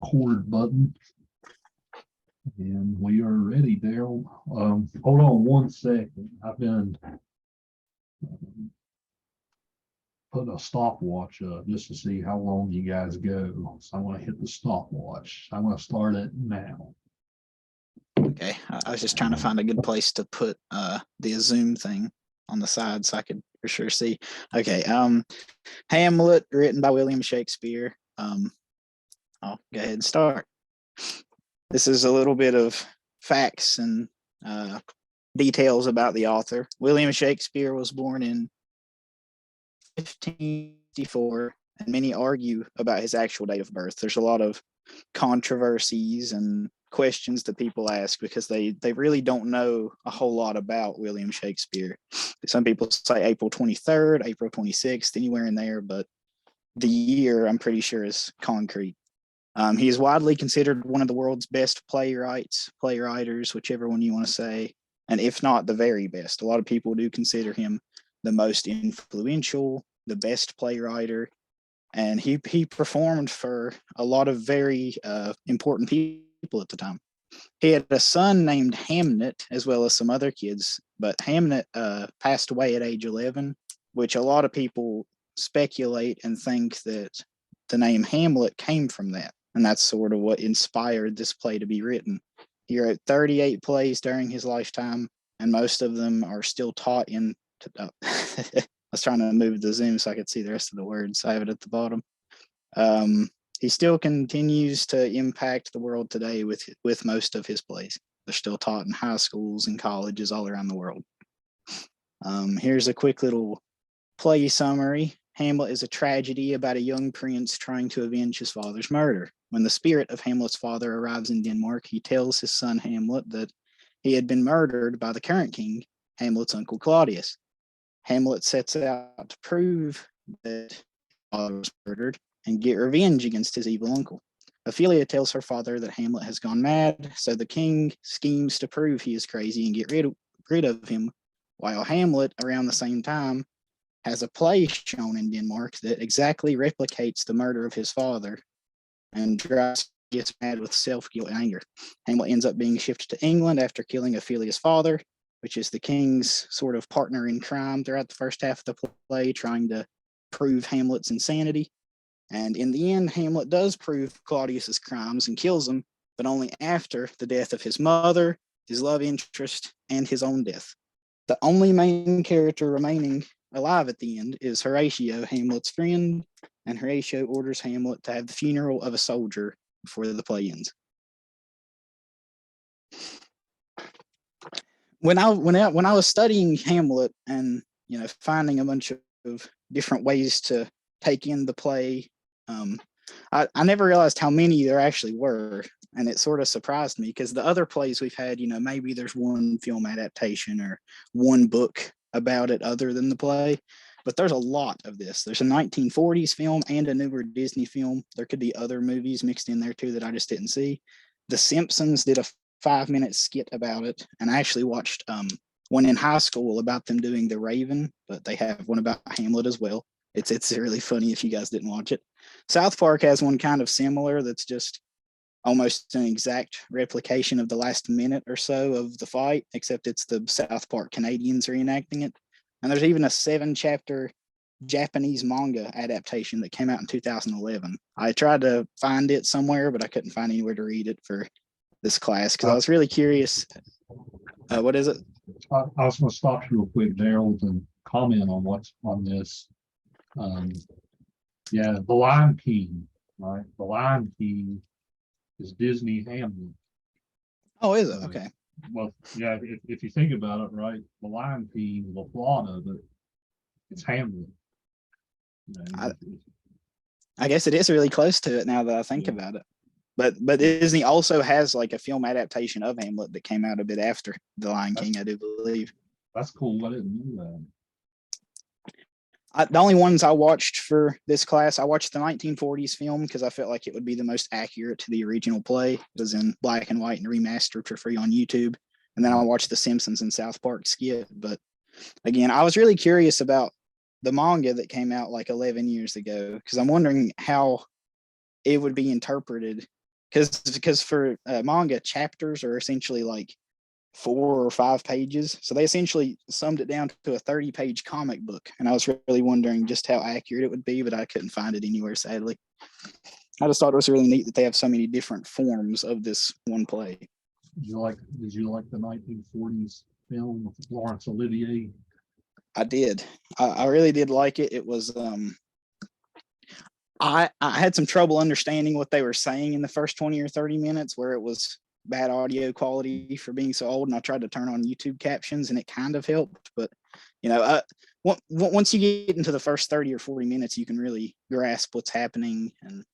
record button, and we are ready, Daryl. Hold on 1 second. I've been putting a stopwatch up just to see how long you guys go. So I'm going to hit the stopwatch. I'm going to start it now. Okay, I was just trying to find a good place to put the Zoom thing on the side so I could for sure see. Okay, Hamlet, written by William Shakespeare. I'll go ahead and start. This is a little bit of facts and details about the author. William Shakespeare was born in 1554, and many argue about his actual date of birth. There's a lot of controversies and questions that people ask because they really don't know a whole lot about William Shakespeare. Some people say April 23rd, April 26th, anywhere in there, but the year I'm pretty sure is concrete. He is widely considered one of the world's best playwriters, whichever one you want to say, and if not the very best. A lot of people do consider him the most influential, the best playwright, and he performed for a lot of very important people at the time. He had a son named Hamlet, as well as some other kids, but Hamlet passed away at age 11, which a lot of people speculate and think that the name Hamlet came from that. And that's sort of what inspired this play to be written. He wrote 38 plays during his lifetime, and most of them are still taught in. I was trying to move the Zoom so I could see the rest of the words. I have it at the bottom. He still continues to impact the world today with most of his plays. They're still taught in high schools and colleges all around the world. Here's a quick little play summary. Hamlet is a tragedy about a young prince trying to avenge his father's murder. When the spirit of Hamlet's father arrives in Denmark, he tells his son Hamlet that he had been murdered by the current king, Hamlet's uncle Claudius. Hamlet sets out to prove that his father was murdered and get revenge against his evil uncle. Ophelia tells her father that Hamlet has gone mad, so the king schemes to prove he is crazy and get rid of him, while Hamlet, around the same time, has a play shown in Denmark that exactly replicates the murder of his father and gets mad with self-guilt and anger. Hamlet ends up being shifted to England after killing Ophelia's father, which is the king's sort of partner in crime throughout the first half of the play, trying to prove Hamlet's insanity. And in the end, Hamlet does prove Claudius's crimes and kills him, but only after the death of his mother, his love interest, and his own death. The only main character remaining alive at the end is Horatio, Hamlet's friend, and Horatio orders Hamlet to have the funeral of a soldier before the play ends. When I was studying Hamlet and finding a bunch of different ways to take in the play, I never realized how many there actually were, and it sort of surprised me because the other plays we've had, maybe there's one film adaptation or one book about it other than the play, but there's a lot of this. There's a 1940s film and a newer Disney film. There could be other movies mixed in there too that I just didn't see. The Simpsons did a 5-minute skit about it, and I actually watched one in high school about them doing The Raven, but they have one about Hamlet as well. It's really funny if you guys didn't watch it. South Park has one kind of similar that's just almost an exact replication of the last minute or so of the fight, except it's the South Park Canadians reenacting it. And there's even a 7-chapter Japanese manga adaptation that came out in 2011. I tried to find it somewhere, but I couldn't find anywhere to read it for this class because I was really curious. What is it? I was going to stop you real quick, Darold, and comment on what's on this. The Lion King, right? The Lion King is Disney Hamlet. Oh, is it? Okay. Well, yeah, if you think about it, right, the Lion King, the plot of it, it's Hamlet. I guess it is really close to it now that I think about it. But Disney also has like a film adaptation of Hamlet that came out a bit after The Lion King, I do believe. That's cool. I didn't know that. The only ones I watched for this class, I watched the 1940s film because I felt like it would be the most accurate to the original play. It was in black and white and remastered for free on YouTube. And then I watched the Simpsons and South Park skit. But again, I was really curious about the manga that came out like 11 years ago because I'm wondering how it would be interpreted because for manga, chapters are essentially like 4 or 5 pages. So they essentially summed it down to a 30-page comic book. And I was really wondering just how accurate it would be, but I couldn't find it anywhere, sadly. I just thought it was really neat that they have so many different forms of this one play. Did you like the 1940s film with Laurence Olivier? I did. I really did like it. It was I had some trouble understanding what they were saying in the first 20 or 30 minutes, where it was bad audio quality for being so old, and I tried to turn on YouTube captions and it kind of helped. But once you get into the first 30 or 40 minutes, you can really grasp what's happening and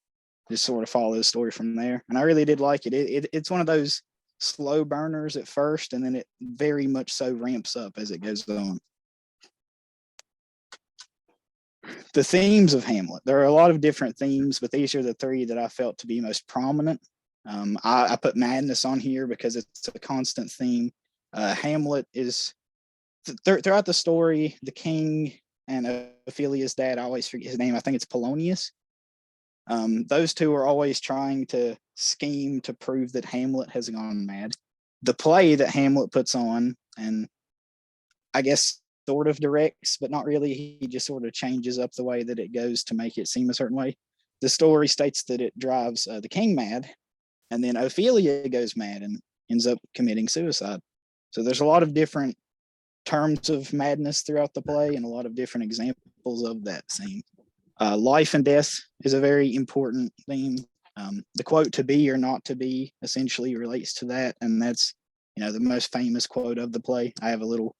just sort of follow the story from there. And I really did like it. It's one of those slow burners at first, and then it very much so ramps up as it goes on. The themes of Hamlet. There are a lot of different themes, but these are the 3 that I felt to be most prominent. I put madness on here because it's a constant theme. Hamlet is throughout the story, the king and Ophelia's dad, I always forget his name. I think it's Polonius. Those 2 are always trying to scheme to prove that Hamlet has gone mad. The play that Hamlet puts on, and I guess sort of directs, but not really. He just sort of changes up the way that it goes to make it seem a certain way. The story states that it drives the king mad, and then Ophelia goes mad and ends up committing suicide. So there's a lot of different terms of madness throughout the play and a lot of different examples of that scene. Life and death is a very important theme. The quote "to be or not to be" essentially relates to that, and that's the most famous quote of the play. I have a little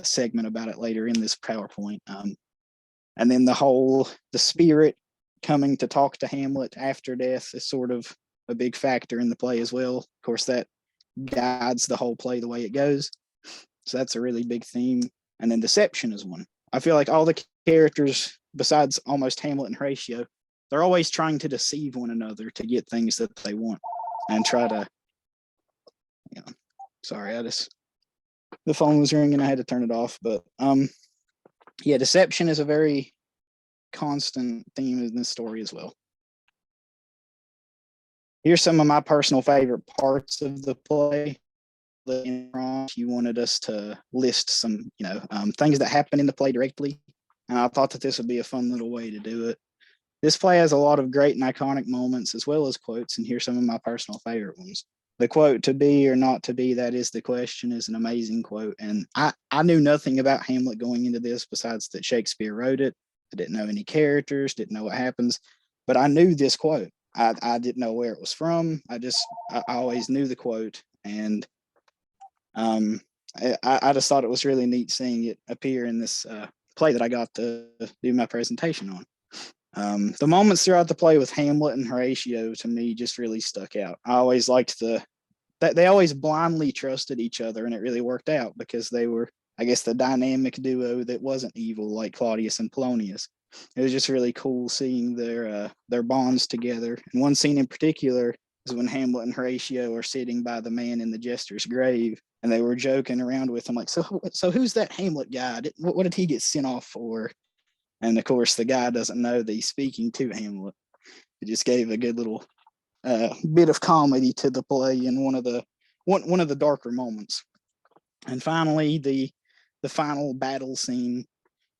segment about it later in this PowerPoint. And then the spirit coming to talk to Hamlet after death is sort of a big factor in the play as well. Of course, that guides the whole play the way it goes. So that's a really big theme. And then deception is one. I feel like all the characters, besides almost Hamlet and Horatio, they're always trying to deceive one another to get things that they want and try to, sorry, the phone was ringing. I had to turn it off. But deception is a very constant theme in this story as well. Here's some of my personal favorite parts of the play. You wanted us to list some, things that happen in the play directly, and I thought that this would be a fun little way to do it. This play has a lot of great and iconic moments as well as quotes, and here's some of my personal favorite ones. The quote "to be or not to be, that is the question" is an amazing quote, and I knew nothing about Hamlet going into this besides that Shakespeare wrote it. I didn't know any characters, didn't know what happens, but I knew this quote. I didn't know where it was from. I always knew the quote, and I just thought it was really neat seeing it appear in this play that I got to do my presentation on. The moments throughout the play with Hamlet and Horatio to me just really stuck out. I always liked that they always blindly trusted each other, and it really worked out because they were, I guess, the dynamic duo that wasn't evil like Claudius and Polonius. It was just really cool seeing their bonds together. And one scene in particular is when Hamlet and Horatio are sitting by the man in the jester's grave, and they were joking around with him like, so who's that Hamlet guy? What did he get sent off for? And of course, the guy doesn't know that he's speaking to Hamlet. It just gave a good little bit of comedy to the play in one of the darker moments. And finally, the final battle scene.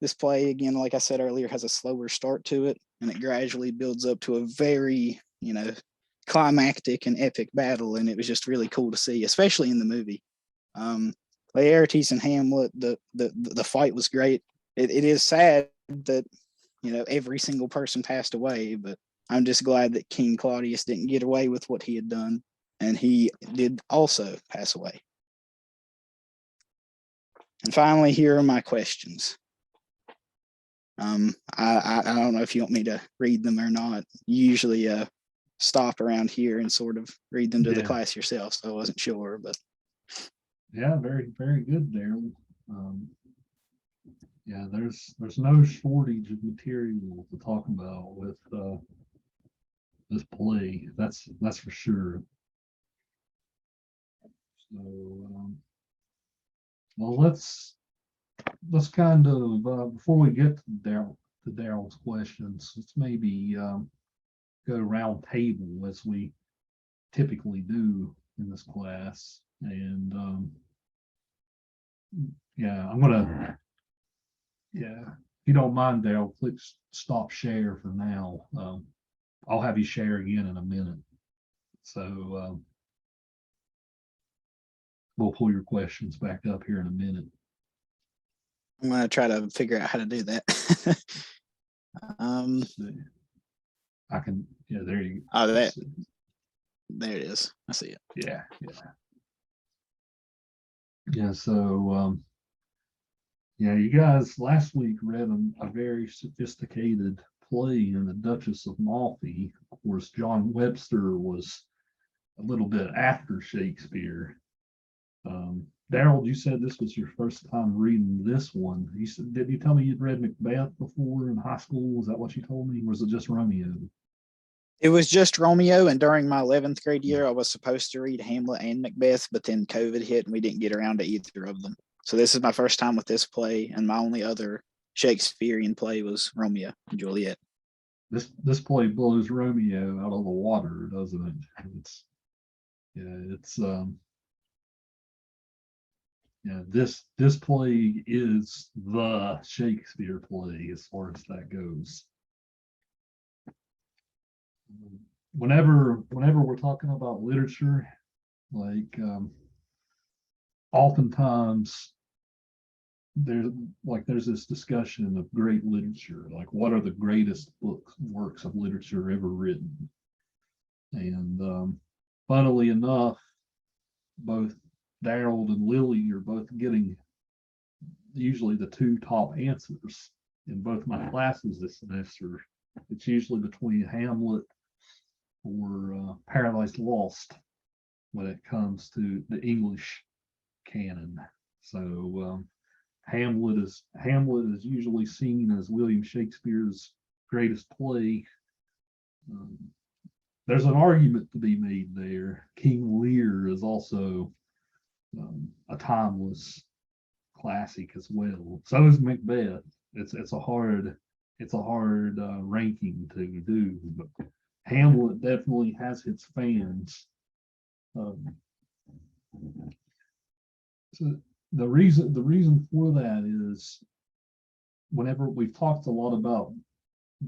This play, again, like I said earlier, has a slower start to it, and it gradually builds up to a very, climactic and epic battle. And it was just really cool to see, especially in the movie. Laertes and Hamlet, the fight was great. It is sad that every single person passed away, but I'm just glad that King Claudius didn't get away with what he had done, and he did also pass away. And finally, here are my questions. I don't know if you want me to read them or not. You usually stop around here and sort of read them to the class yourself, so I wasn't sure, but yeah, very, very good, Daryl. Yeah, there's no shortage of material to talk about with this play. That's for sure. So, well, let's kind of before we get to Daryl's questions, let's maybe go round table as we typically do in this class. And yeah, yeah, if you don't mind, Daryl, click stop share for now. I'll have you share again in a minute. So we'll pull your questions back up here in a minute. I'm going to try to figure out how to do that. I can, yeah, there you go. Oh, there it is. I see it. Yeah. Yeah, so yeah, you guys last week read a very sophisticated play in the Duchess of Malfi. Of course, John Webster was a little bit after Shakespeare. Darold, you said this was your first time reading this one. You said, did you tell me you'd read Macbeth before in high school? Was that what you told me? Or was it just Romeo? It was just Romeo, and during my 11th grade year, I was supposed to read Hamlet and Macbeth, but then COVID hit and we didn't get around to either of them. So this is my first time with this play, and my only other Shakespearean play was Romeo and Juliet. This play blows Romeo out of the water, doesn't it? This play is the Shakespeare play as far as that goes. Whenever we're talking about literature, like oftentimes there's this discussion of great literature, like what are the greatest works of literature ever written. And funnily enough, both Darold and Lily are both getting usually the two top answers in both my classes this semester. It's usually between Hamlet or Paradise Lost when it comes to the English canon. So Hamlet is usually seen as William Shakespeare's greatest play. There's an argument to be made there. King Lear is also a timeless classic as well. So is Macbeth. It's a hard ranking to do, but Hamlet definitely has its fans. So the reason for that is whenever we've talked a lot about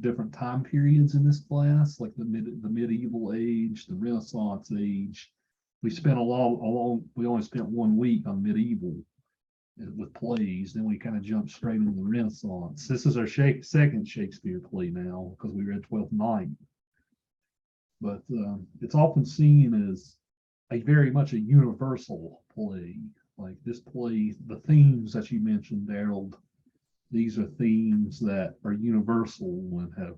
different time periods in this class, like the medieval age, the Renaissance age, we only spent 1 week on medieval with plays, then we kind of jumped straight into the Renaissance. This is our second Shakespeare play now because we read 12th Night. But it's often seen as a very much a universal play. Like this play, the themes that you mentioned, Darold, these are themes that are universal and have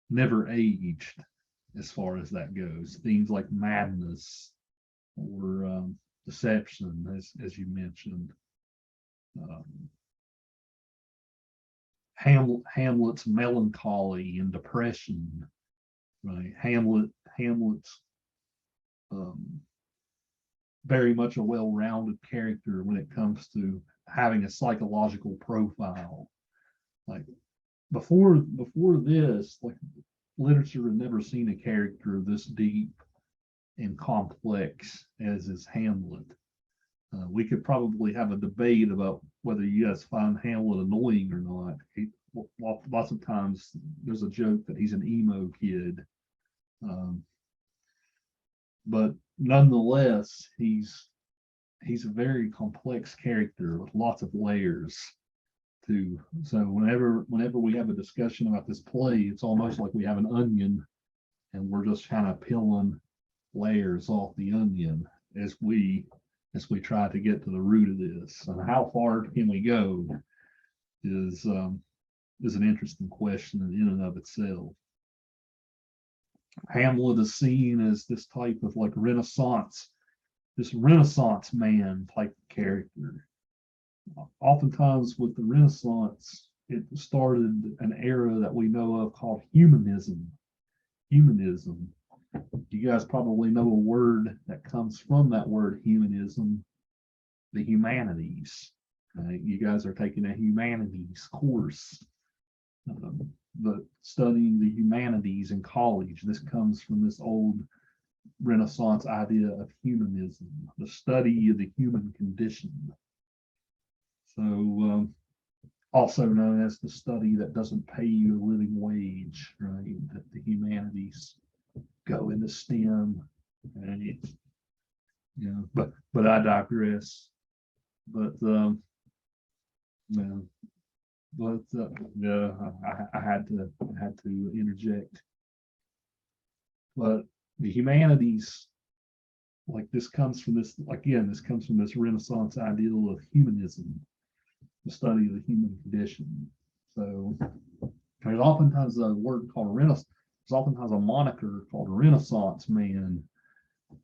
never aged as far as that goes. Themes like madness or deception, as you mentioned. Hamlet's melancholy and depression, right? Hamlet's very much a well-rounded character when it comes to having a psychological profile. Like before this, like literature had never seen a character this deep and complex as is Hamlet. We could probably have a debate about whether you guys find Hamlet annoying or not. Lots of times there's a joke that he's an emo kid. But nonetheless, he's a very complex character with lots of layers too. So whenever we have a discussion about this play, it's almost like we have an onion and we're just kind of peeling layers off the onion as we try to get to the root of this. And how far can we go is an interesting question in and of itself. Hamlet is seen as this type of like Renaissance man type of character. Oftentimes with the Renaissance, it started an era that we know of called humanism. You guys probably know a word that comes from that word humanism, the humanities. You guys are taking a humanities course, but studying the humanities in college. This comes from this old Renaissance idea of humanism, the study of the human condition. So also known as the study that doesn't pay you a living wage, right? That the humanities go into STEM, right? But I digress. But no, but yeah, I had to interject. But the humanities, like this comes from this, again, this comes from this Renaissance ideal of humanism, the study of the human condition. So there's oftentimes a word called Renaissance. There's oftentimes a moniker called Renaissance man,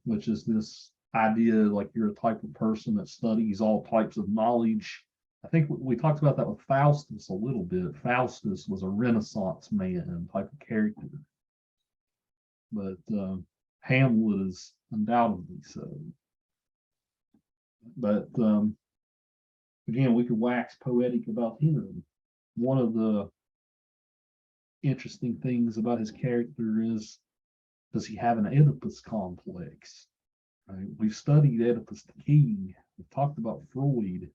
which is this idea like you're a type of person that studies all types of knowledge. I think we talked about that with Faustus a little bit. Faustus was a Renaissance man type of character, but Hamlet is undoubtedly so. But again, we could wax poetic about him. One of the interesting things about his character is, does he have an Oedipus complex? Right? We've studied Oedipus the King. We've talked about Freud.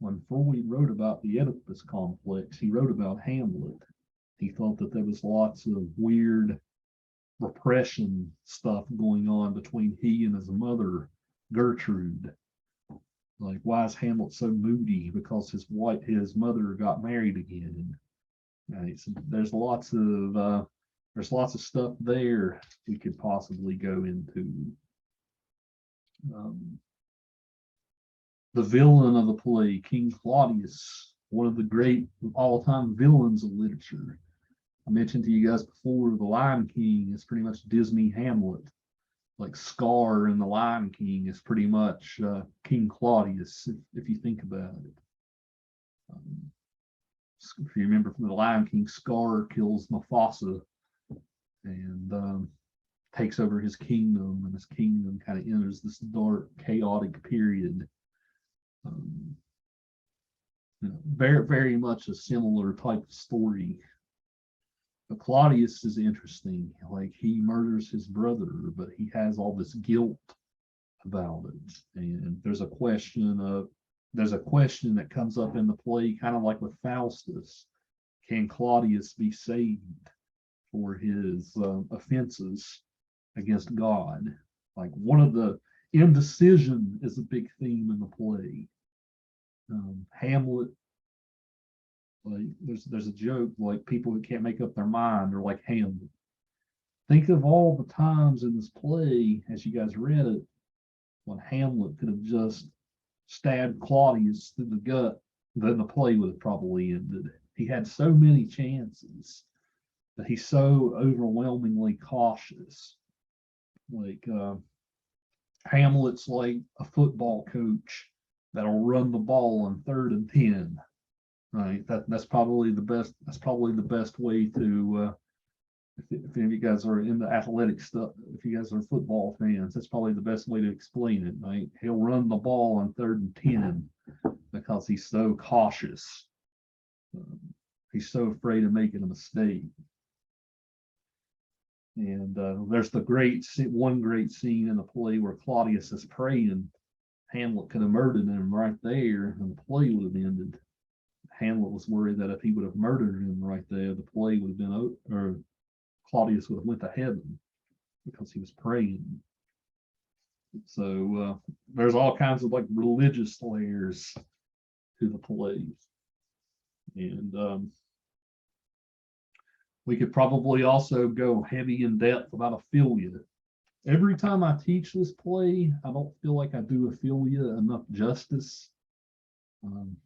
When Freud wrote about the Oedipus complex, he wrote about Hamlet. He thought that there was lots of weird repression stuff going on between he and his mother, Gertrude. Like, why is Hamlet so moody? Because his mother got married again. Right? So there's lots of stuff there we could possibly go into. The villain of the play, King Claudius, one of the great all-time villains of literature. I mentioned to you guys before, the Lion King is pretty much Disney Hamlet. Like Scar in the Lion King is pretty much King Claudius, if you think about it. If you remember from the Lion King, Scar kills Mufasa and takes over his kingdom, and his kingdom kind of enters this dark, chaotic period. Very, very much a similar type of story. But Claudius is interesting. Like, he murders his brother, but he has all this guilt about it. And there's a question that comes up in the play, kind of like with Faustus. Can Claudius be saved for his offenses against God? Like, one of the indecision is a big theme in the play. Hamlet, like there's a joke, like people who can't make up their mind are like Hamlet. Think of all the times in this play, as you guys read it, when Hamlet could have just stabbed Claudius through the gut, then the play would have probably ended. He had so many chances, but he's so overwhelmingly cautious. Like Hamlet's like a football coach that'll run the ball on 3rd and 10. Right. That's probably the best way to if any of you guys are into athletic stuff, if you guys are football fans, that's probably the best way to explain it, right? He'll run the ball on 3rd and 10 because he's so cautious. He's so afraid of making a mistake. And there's one great scene in the play where Claudius is praying. Hamlet could have murdered him right there, and the play would have ended. Hamlet was worried that if he would have murdered him right there, the play would have been, or Claudius would have went to heaven because he was praying. So there's all kinds of like religious layers to the plays. And we could probably also go heavy in depth about Ophelia. Every time I teach this play, I don't feel like I do Ophelia enough justice.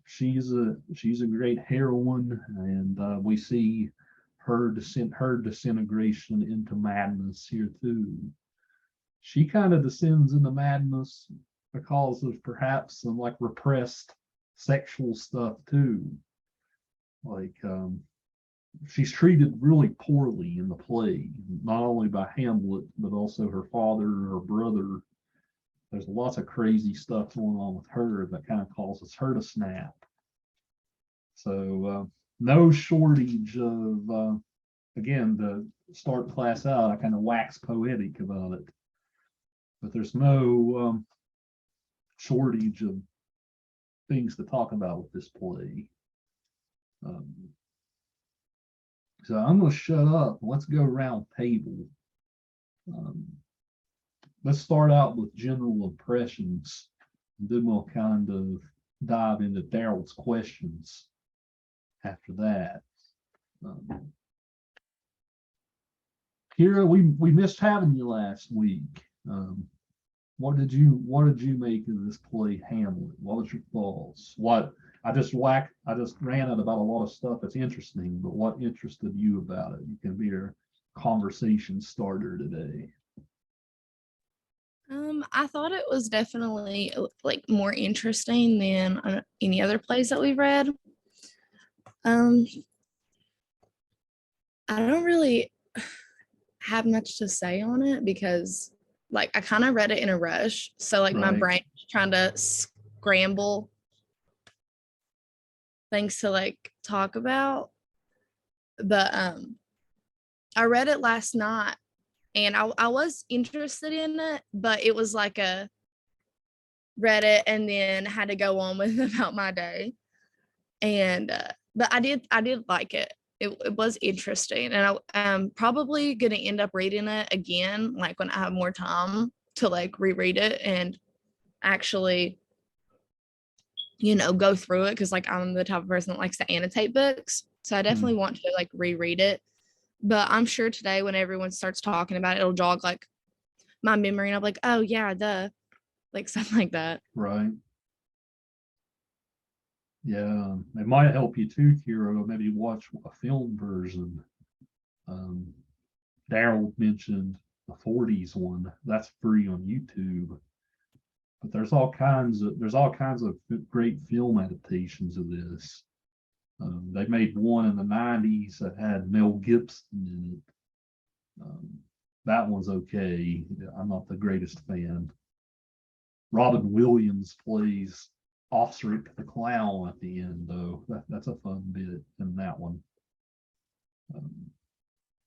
She's a great heroine, and we see her disintegration into madness here too. She kind of descends into madness because of perhaps some like repressed sexual stuff too. Like she's treated really poorly in the play, not only by Hamlet, but also her father, her brother. There's lots of crazy stuff going on with her that kind of causes her to snap. So no shortage of, again, to start class out, I kind of wax poetic about it. but there's no shortage of things to talk about with this play. So I'm going to shut up. Let's go around table. Let's start out with general impressions, and then we'll kind of dive into Darold's questions after that. Kira, we missed having you last week. What did you make of this play, Hamlet? What was your thoughts? I just ran it about a lot of stuff that's interesting, but what interested you about it? You can be our conversation starter today. I thought it was definitely like more interesting than any other plays that we've read. I don't really have much to say on it because like I kind of read it in a rush. So like my brain was trying to scramble things to like talk about. But I read it last night and I was interested in it, but it was like read it and then had to go on with about my day. And but I did like it. It was interesting, and I'm probably gonna end up reading it again, like when I have more time to like reread it and actually, go through it, because like I'm the type of person that likes to annotate books, so I definitely want to like reread it. But I'm sure today when everyone starts talking about it, it'll jog like my memory, and I'm like, oh yeah, like something like that. Right. Yeah, it might help you too, Kira. Maybe watch a film version. Darold mentioned the 40s one. That's free on YouTube. But there's all kinds of great film adaptations of this. They made one in the 90s that had Mel Gibson in it. That one's okay. I'm not the greatest fan. Robin Williams plays Osric the Clown at the end, though. That's a fun bit in that one.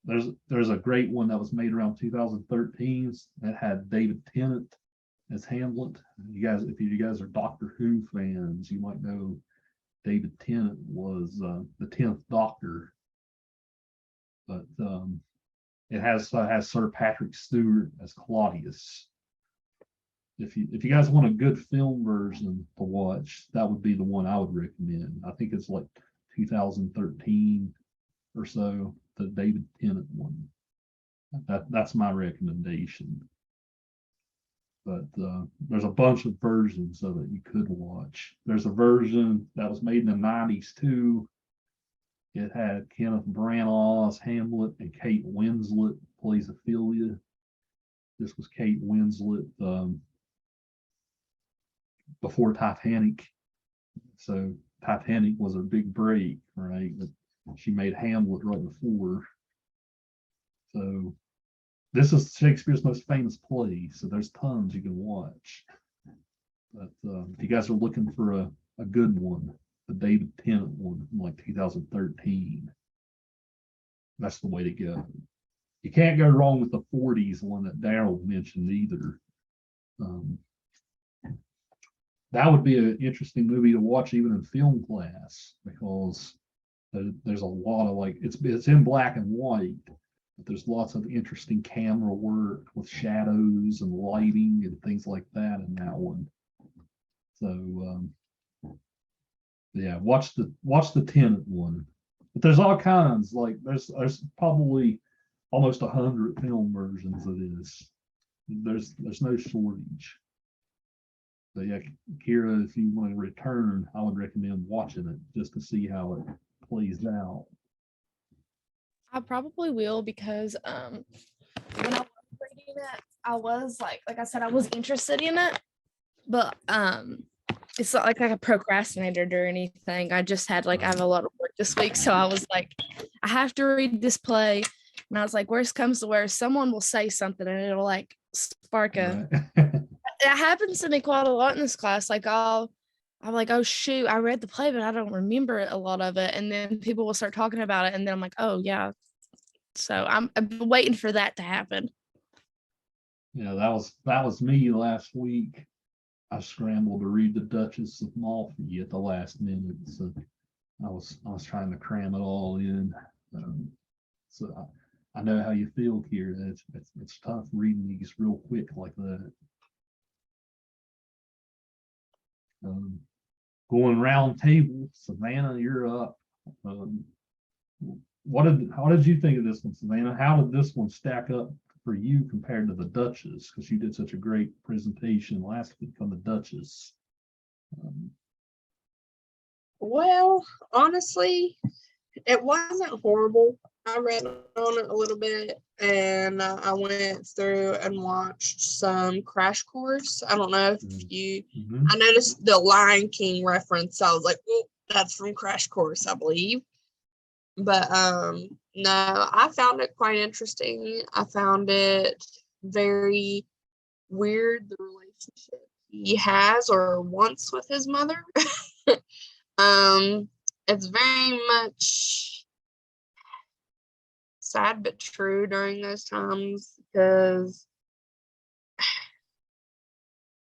There's a great one that was made around 2013 that had David Tennant as Hamlet. If you guys are Doctor Who fans, you might know David Tennant was the 10th Doctor. But it has Sir Patrick Stewart as Claudius. If you guys want a good film version to watch, that would be the one I would recommend. I think it's like 2013 or so, the David Tennant one. That's my recommendation. But there's a bunch of versions of it you could watch. There's a version that was made in the 90s too. It had Kenneth Branagh as Hamlet and Kate Winslet plays Ophelia. This was Kate Winslet before Titanic. So Titanic was her big break, right? But she made Hamlet right before. So this is Shakespeare's most famous play, so there's tons you can watch. But if you guys are looking for a good one, the David Tennant one from like 2013, that's the way to go. You can't go wrong with the 40s one that Darold mentioned either. That would be an interesting movie to watch even in film class, because there's a lot of like it's in black and white, but there's lots of interesting camera work with shadows and lighting and things like that in that one. So yeah, watch the Tenet one. But there's all kinds, like there's probably almost 100 film versions of this. There's no shortage. So yeah, Kira, if you want to return, I would recommend watching it just to see how it plays out. I probably will, because when I was reading it, I was like I said, I was interested in it, but it's not like I procrastinated or anything. I just had I have a lot of work this week, so I was like, I have to read this play, and I was like, worst comes to worst, someone will say something and it'll like spark a. Right. It happens to me quite a lot in this class. Like I'm like, oh shoot, I read the play, but I don't remember a lot of it. And then people will start talking about it, and then I'm like, oh yeah. So I'm waiting for that to happen. Yeah, that was me last week. I scrambled to read the Duchess of Malfi at the last minute, so I was trying to cram it all in. Um, so I know how you feel, Kira. It's tough reading these real quick like that. Um, Going round table, Savannah, you're up. Um, how did you think of this one, Savannah? How did this one stack up for you compared to the Duchess? Because you did such a great presentation last week on the Duchess. Um, Well, honestly, it wasn't horrible. I read on it a little bit and I went through and watched some Crash Course. I don't know if mhm. I noticed the Lion King reference. I was like, oh, that's from Crash Course, I believe. But no, I found it quite interesting. I found it very weird, the relationship he has or wants with his mother. It's very much sad but true during those times because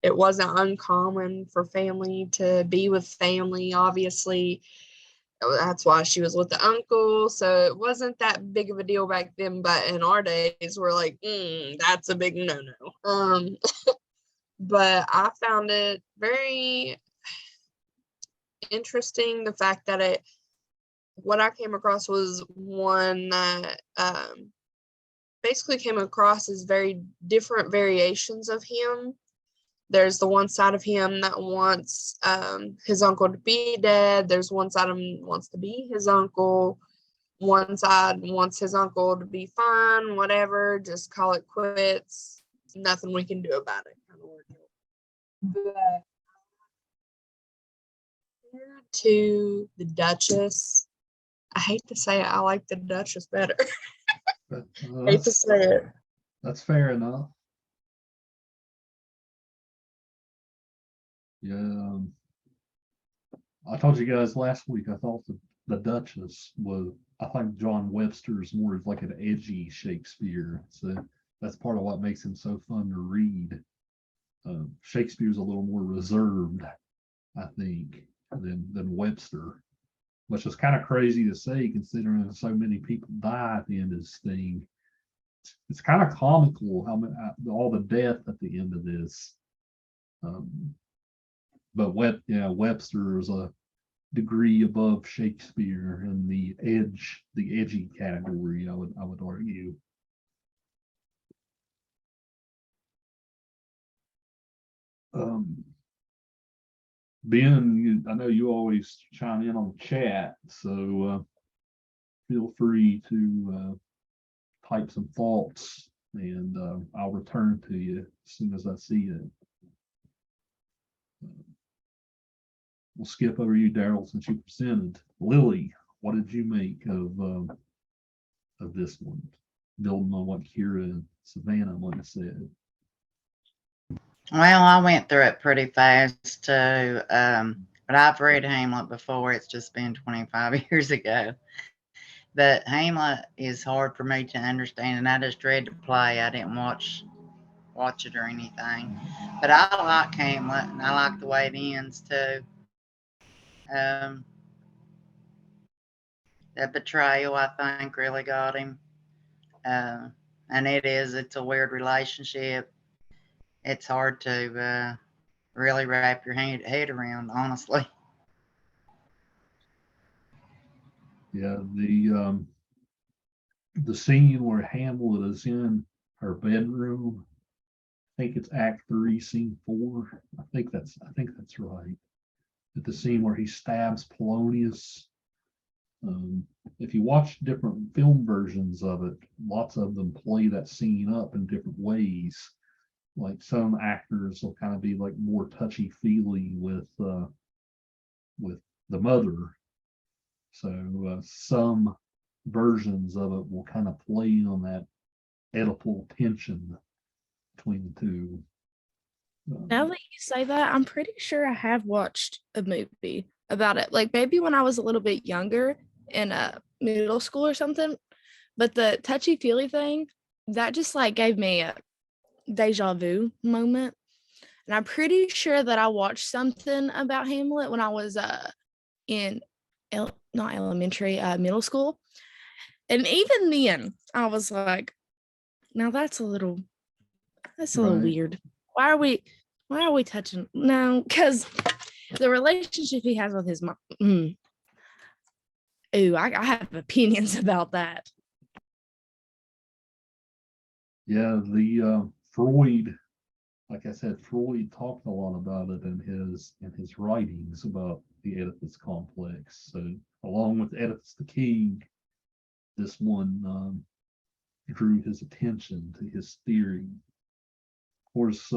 it wasn't uncommon for family to be with family. Obviously, that's why she was with the uncle. So it wasn't that big of a deal back then. But in our days, we're like, that's a big no-no. But I found it very interesting, the fact that what I came across was one that basically came across as very different variations of him. There's the one side of him that wants his uncle to be dead. There's one side of him that wants to be his uncle. One side wants his uncle to be fine, whatever, just call it quits. Nothing we can do about it, kind of ordeal. But to the Duchess, I hate to say it, I like the Duchess better. But, Hate to say it. that's fair enough. Yeah, I told you guys last week. I thought the Duchess was. I think John Webster's more of like an edgy Shakespeare. So that's part of what makes him so fun to read. Shakespeare's a little more reserved, I think, than Webster, which is kind of crazy to say considering so many people die at the end of this thing. It's kind of comical how all the death at the end of this. But Webster is a degree above Shakespeare in the edgy category. I would argue. Ben, I know you always chime in on the chat, so feel free to type some thoughts, and I'll return to you as soon as I see it. We'll skip over you, Darold, since you presented. Lily, what did you make of this one? Building on what Kira and Savannah might have said. Well, I went through it pretty fast too. But I've read Hamlet before. It's just been 25 years ago. But Hamlet is hard for me to understand, and I just read the play. I didn't watch it or anything. But I like Hamlet, and I like the way it ends too. The betrayal, I think, really got him. And it's a weird relationship. It's hard to really wrap your head around, honestly. Yeah, the scene where Hamlet is in her bedroom. I think it's Act 3, Scene 4. I think that's right. At the scene where he stabs Polonius. If you watch different film versions of it, lots of them play that scene up in different ways. Like some actors will kind of be like more touchy-feely with the mother. So some versions of it will kind of play on that Oedipal tension between the two. Now that you say that, I'm pretty sure I have watched a movie about it. Like maybe when I was a little bit younger in middle school or something. But the touchy-feely thing, that just like gave me deja vu moment. And I'm pretty sure that I watched something about Hamlet when I was in not elementary, middle school. And even then, I was like, now that's a little Right. weird. Why are we touching? No, because the relationship he has with his mom. Ooh, I have opinions about that. Yeah, the Freud, like I said, Freud talked a lot about it in his writings about the Oedipus complex. So along with Oedipus the king, this one drew his attention to his theory. Of course,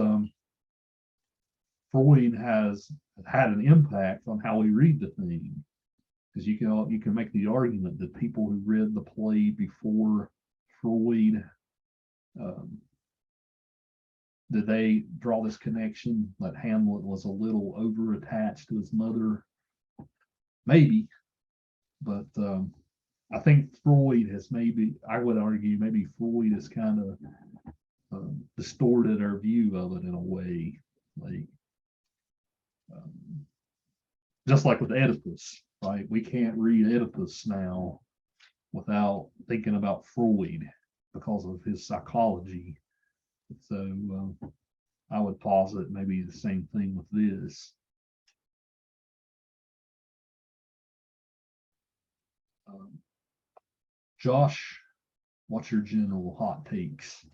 Freud has had an impact on how we read the thing, because you can make the argument that people who read the play before Freud, did they draw this connection that Hamlet was a little over attached to his mother? Maybe, but I think Freud has I would argue maybe Freud has kind of distorted our view of it in a way, like just like with Oedipus, right? We can't read Oedipus now without thinking about Freud because of his psychology. So I would posit maybe the same thing with this. Josh, what's your general hot takes?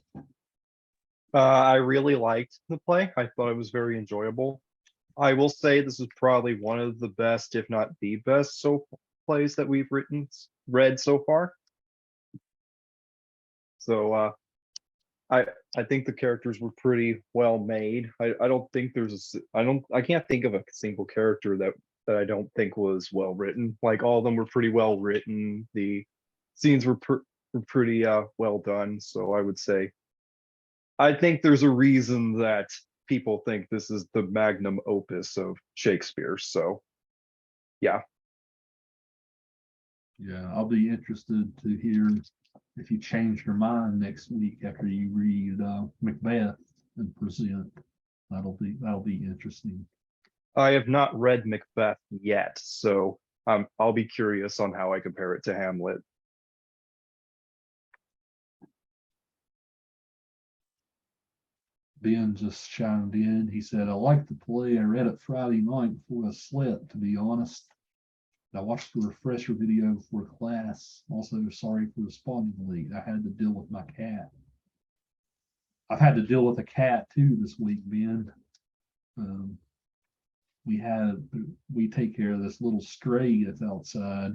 I really liked the play. I thought it was very enjoyable. I will say this is probably one of the best, if not the best, plays that we've read so far. So I think the characters were pretty well made. I don't think I can't think of a single character that I don't think was well written. Like all of them were pretty well written. The scenes were pretty well done. So I would say I think there's a reason that people think this is the magnum opus of Shakespeare. So yeah. Yeah, I'll be interested to hear if you change your mind next week after you read Macbeth and present. That'll be interesting. I have not read Macbeth yet, so I'll be curious on how I compare it to Hamlet. Ben just chimed in. He said, I like the play. I read it Friday night before I slept, to be honest. I watched the refresher video before class. Also, sorry for responding late. I had to deal with my cat. I've had to deal with a cat too this week, Ben. We take care of this little stray that's outside.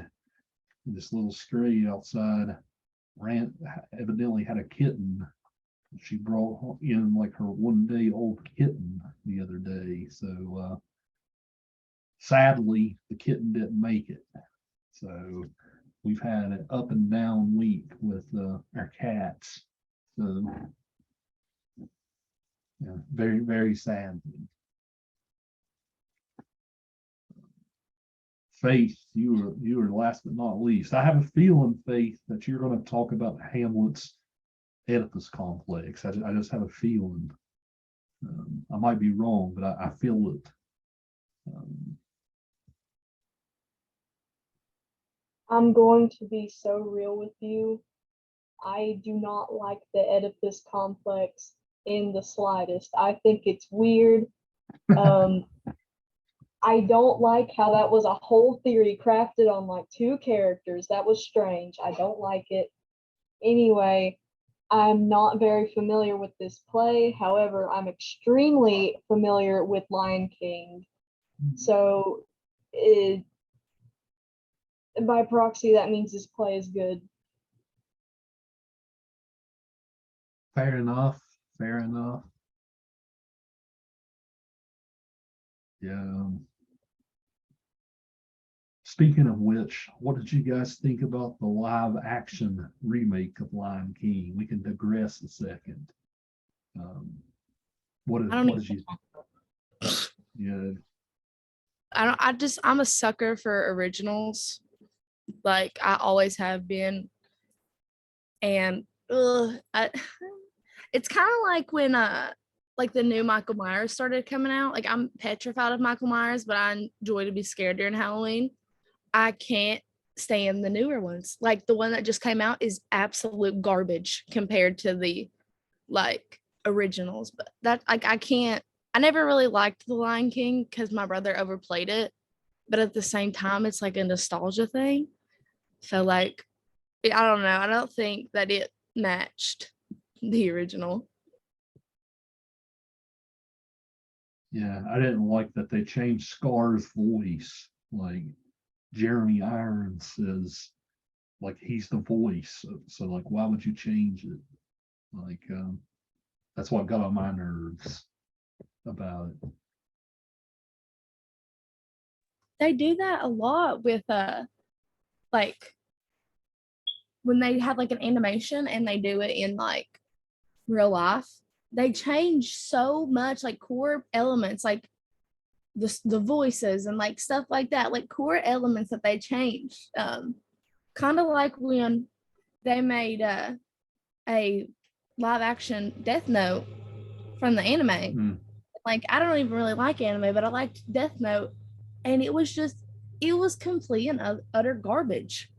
This little stray outside evidently had a kitten. She brought in like her 1 day old kitten the other day. So sadly, the kitten didn't make it. So we've had an up and down week with our cats. So yeah, very, very sad. Faith, you were last but not least. I have a feeling, Faith, that you're going to talk about Hamlet's Oedipus complex. I just have a feeling. I might be wrong, but I feel it. I'm going to be so real with you. I do not like the Oedipus complex in the slightest. I think it's weird. I don't like how that was a whole theory crafted on like 2 characters. That was strange. I don't like it. Anyway, I'm not very familiar with this play. However, I'm extremely familiar with Lion King. So by proxy, that means this play is good. Fair enough. Fair enough. Yeah. Speaking of which, what did you guys think about the live action remake of Lion King? We can digress a second. What did you? Yeah. I'm a sucker for originals. Like I always have been. And It's kind of like when like the new Michael Myers started coming out. Like I'm petrified of Michael Myers, but I enjoy to be scared during Halloween. I can't stand the newer ones. Like the one that just came out is absolute garbage compared to the like originals. But that like I can't. I never really liked The Lion King because my brother overplayed it. But at the same time, it's like a nostalgia thing. So like, I don't know. I don't think that it matched the original. Yeah, I didn't like that they changed Scar's voice. Like Jeremy Irons says, like he's the voice. So like, why would you change it? Like, that's what got on my nerves about it. They do that a lot with like when they have like an animation and they do it in like real life. They change so much like core elements, like the voices and like stuff like that, like core elements that they change. Kind of like when they made a live action Death Note from the anime. Mm. Like I don't even really like anime, but I liked Death Note, and it was complete and utter garbage.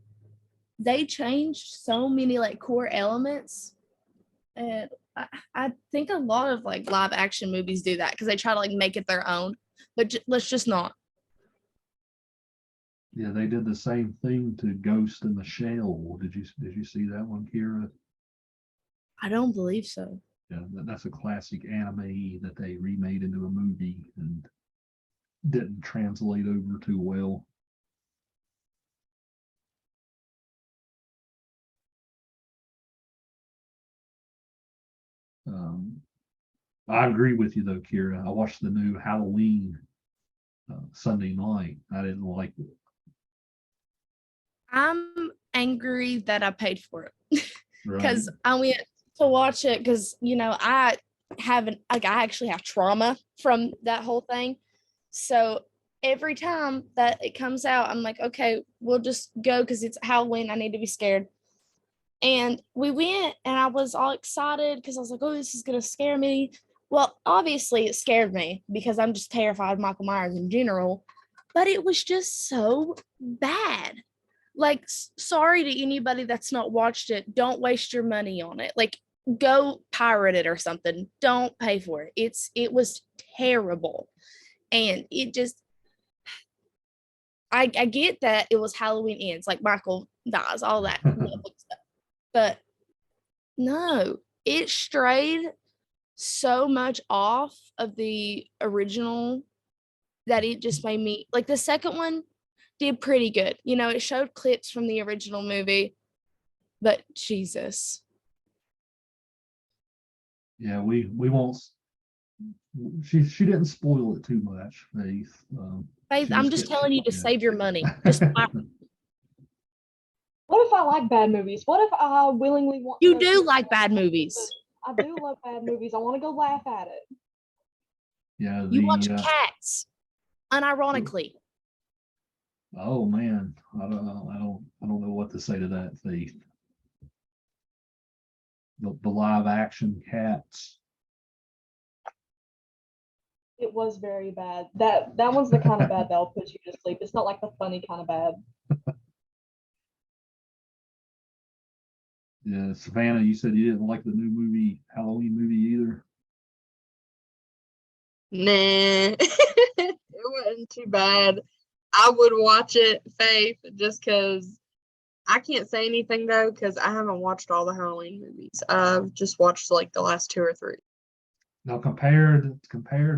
They changed so many like core elements, and I think a lot of like live action movies do that because they try to like make it their own, but let's just not. Yeah, they did the same thing to Ghost in the Shell. Did you see that one, Kira? I don't believe so. Yeah, that's a classic anime that they remade into a movie and didn't translate over too well. I agree with you though, Kira. I watched the new Halloween Sunday night. I didn't like it. I'm angry that I paid for it Right? because I went to watch it because I actually have trauma from that whole thing. So every time that it comes out, I'm like, okay, we'll just go because it's Halloween. I need to be scared. And we went and I was all excited because I was like, oh, this is gonna scare me. Well, obviously it scared me because I'm just terrified of Michael Myers in general, but it was just so bad. Like, sorry to anybody that's not watched it. Don't waste your money on it. Like, go pirate it or something. Don't pay for it. It was terrible. And it just I get that it was Halloween ends, like Michael dies, all that lovely stuff. But no, it strayed so much off of the original that it just made me like the second one did pretty good. It showed clips from the original movie, but Jesus. Yeah, we won't. She didn't spoil it too much, Faith. Faith, I'm just telling you to save your money. Just What if I like bad movies? What if I willingly want to you go do see it? like bad movies. I do love bad movies. I want to go laugh at it. Yeah, You watch Cats, unironically. Oh man, I don't know what to say to that, Faith. The live action Cats. It was very bad. That one's the kind of bad that'll put you to sleep. It's not like the funny kind of bad. Yeah, Savannah, you said you didn't like the new movie, Halloween movie either. Nah, it wasn't too bad. I would watch it, Faith, just because I can't say anything though, because I haven't watched all the Halloween movies. I've just watched like the last 2 or 3. Now compared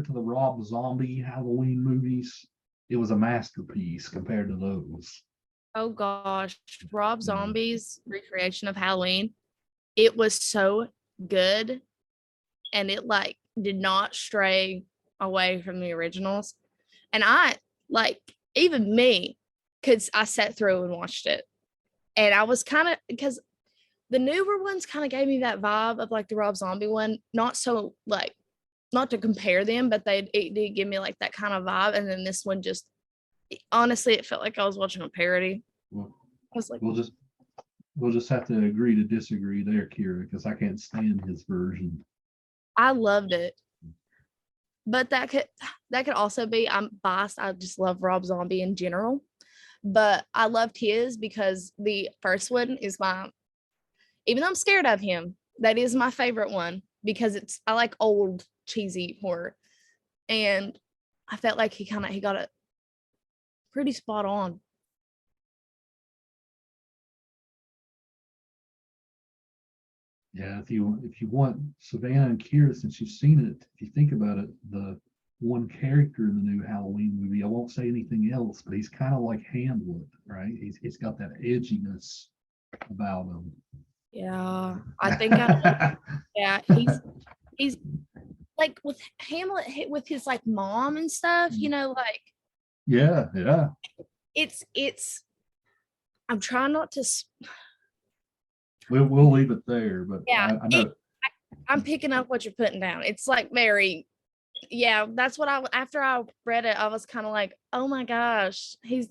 to the Rob Zombie Halloween movies, it was a masterpiece compared to those. Oh gosh, Rob Zombie's recreation of Halloween, it was so good, and it like did not stray away from the originals. And I like even me, because I sat through and watched it, and I was kind of because the newer ones kind of gave me that vibe of like the Rob Zombie one, not so like not to compare them, but it did give me like that kind of vibe. And then this one just honestly, it felt like I was watching a parody. Well, I was like, we'll we'll just have to agree to disagree there, Kira, because I can't stand his version. I loved it. But that could also be, I'm biased. I just love Rob Zombie in general. But I loved his because the first one is even though I'm scared of him, that is my favorite one because I like old cheesy horror. And I felt like he got it pretty spot on. Yeah, if you want Savannah and Kira, since you've seen it, if you think about it, the one character in the new Halloween movie, I won't say anything else, but he's kind of like Hamlet, right? He's got that edginess about him. Yeah, I think yeah, he's like with Hamlet with his like mom and stuff, like yeah. it's I'm trying not to We'll leave it there, but yeah, I know. I'm picking up what you're putting down. It's like yeah, that's what after I read it, I was kind of like, oh my gosh, he's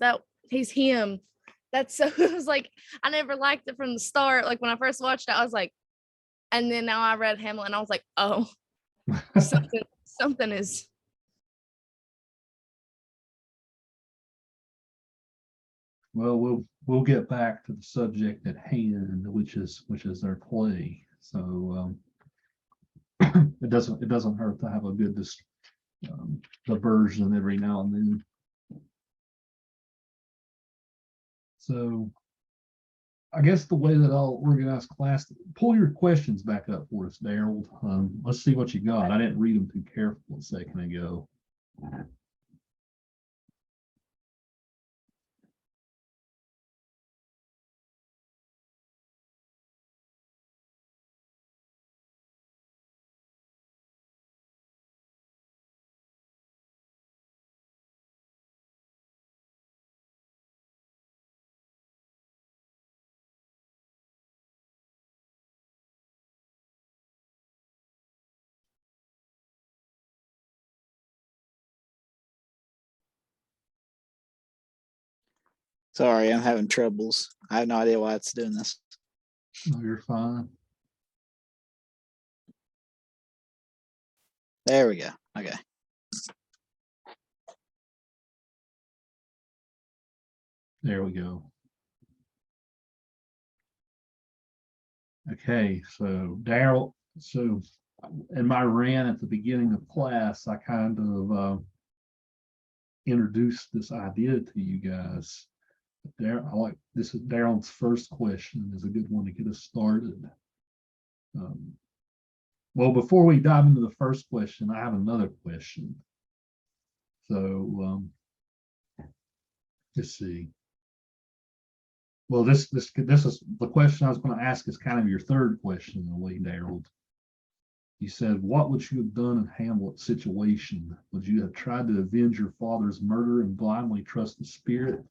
him. That's so it was like I never liked it from the start. Like when I first watched it, I was like, and then now I read Hamlet and I was like, oh, something is. Well, we'll get back to the subject at hand, which is their play. So it doesn't hurt to have a good diversion every now and then. So I guess the way that I'll organize class, pull your questions back up for us, Darold. Let's see what you got. I didn't read them too carefully a second ago. Sorry, I'm having troubles. I have no idea why it's doing this. No, you're fine. There we go. Okay. There we go. Okay, so Daryl, in my rant at the beginning of class, I kind of introduced this idea to you guys. This is Daryl's first question is a good one to get us started. Well, before we dive into the first question, I have another question. So let's see. Well, this is the question I was going to ask is kind of your third question in a way, Darold. You said, what would you have done in Hamlet's situation? Would you have tried to avenge your father's murder and blindly trust the spirit?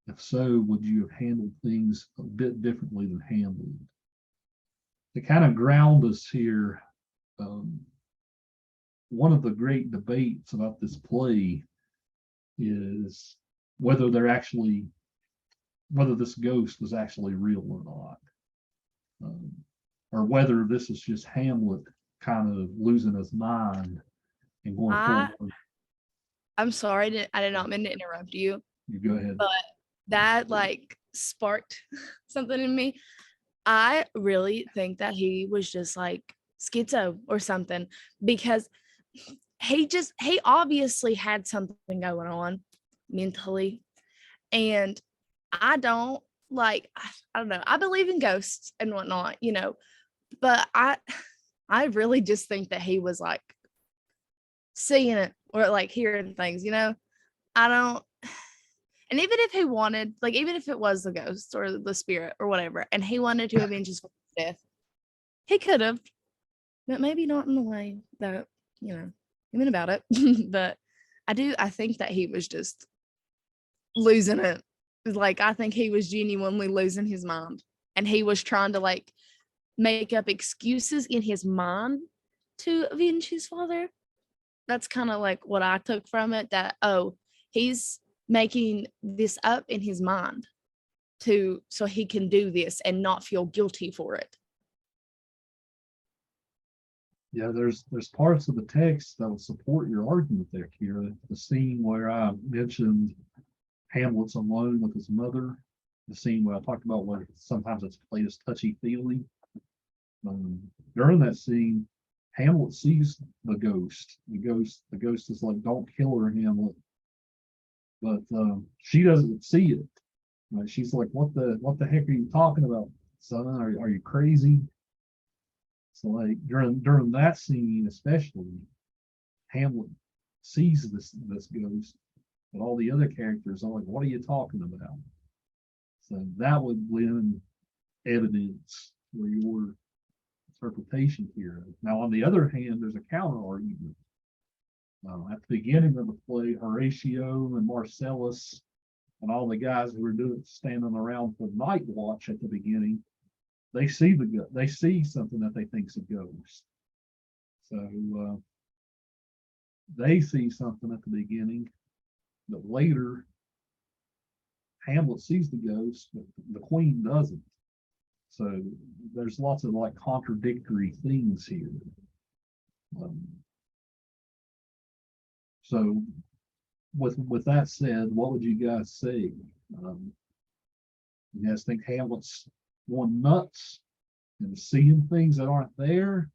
If so, would you have handled things a bit differently than Hamlet? To kind of ground us here, one of the great debates about this play is whether this ghost was actually real or not, or whether this is just Hamlet kind of losing his mind and going forward. I'm sorry, I did not mean to interrupt you. You go ahead. But that like sparked something in me. I really think that he was just like schizo or something because he obviously had something going on mentally. And I don't know. I believe in ghosts and whatnot, but I really just think that he was like seeing it or like hearing things, I don't. And even if he wanted, like, even if it was the ghost or the spirit or whatever, and he wanted to avenge his death, he could have, but maybe not in the way that, he meant about it. But I think that he was just losing it. Like, I think he was genuinely losing his mind. And he was trying to, like, make up excuses in his mind to avenge his father. That's kind of like what I took from it, that, he's making this up in his mind so he can do this and not feel guilty for it. Yeah, there's parts of the text that will support your argument there, Kira. The scene where I mentioned Hamlet's alone with his mother, the scene where I talked about where sometimes it's played as touchy-feely. During that scene, Hamlet sees the ghost. The ghost is like, "Don't kill her, Hamlet." But she doesn't see it. Right? She's like, what the heck are you talking about, son? Are you crazy? So like during that scene especially, Hamlet sees this ghost, but all the other characters are like, what are you talking about? So that would lend evidence for your interpretation here. Now, on the other hand, there's a counter argument. At the beginning of the play, Horatio and Marcellus and all the guys who were standing around for night watch at the beginning, they see something that they think's a ghost. So they see something at the beginning, but later Hamlet sees the ghost, but the queen doesn't. So there's lots of like contradictory things here. So with that said, what would you guys say? You guys think Hamlet's going nuts and seeing things that aren't there,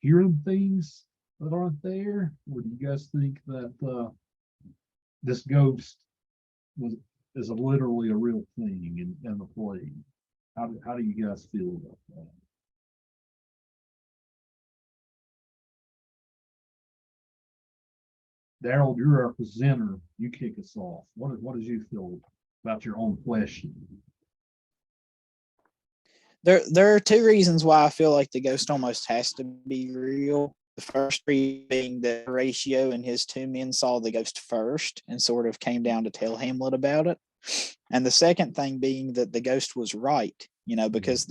hearing things that aren't there, or do you guys think that this ghost is literally a real thing in the play? How do you guys feel about that? Darold, you're our presenter. You kick us off. What did you feel about your own question? There are two reasons why I feel like the ghost almost has to be real. The first being that Horatio and his two men saw the ghost first and sort of came down to tell Hamlet about it. And the second thing being that the ghost was right, because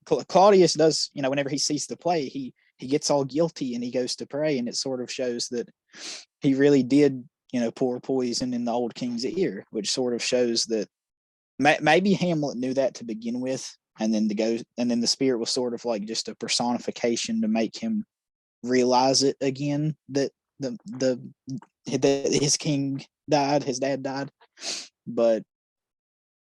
Claudius does, whenever he sees the play, he gets all guilty and he goes to pray, and it sort of shows that he really did, pour poison in the old king's ear, which sort of shows that maybe Hamlet knew that to begin with, and then the spirit was sort of like just a personification to make him realize it again, that his king died, his dad died. But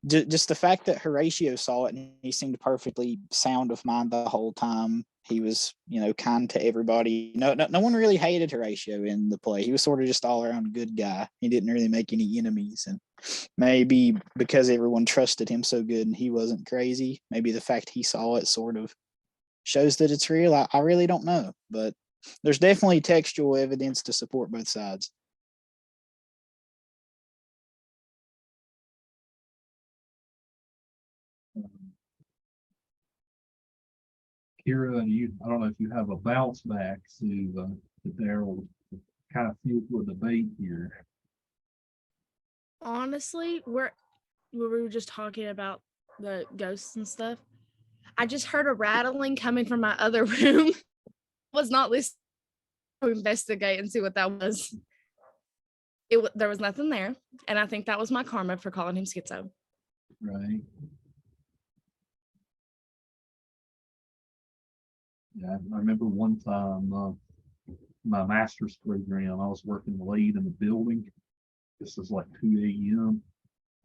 just the fact that Horatio saw it and he seemed perfectly sound of mind the whole time. He was, kind to everybody. No one really hated Horatio in the play. He was sort of just all around good guy. He didn't really make any enemies. And maybe because everyone trusted him so good and he wasn't crazy, maybe the fact he saw it sort of shows that it's real. I really don't know, but there's definitely textual evidence to support both sides. Kira, I don't know if you have a bounce back to Darold, kind of feel for a debate here. Honestly, we were just talking about the ghosts and stuff. I just heard a rattling coming from my other room. Was not listening to investigate and see what that was. There was nothing there, and I think that was my karma for calling him schizo. Right. Yeah, I remember one time my master's program, I was working late in the building. This was like 2 a.m.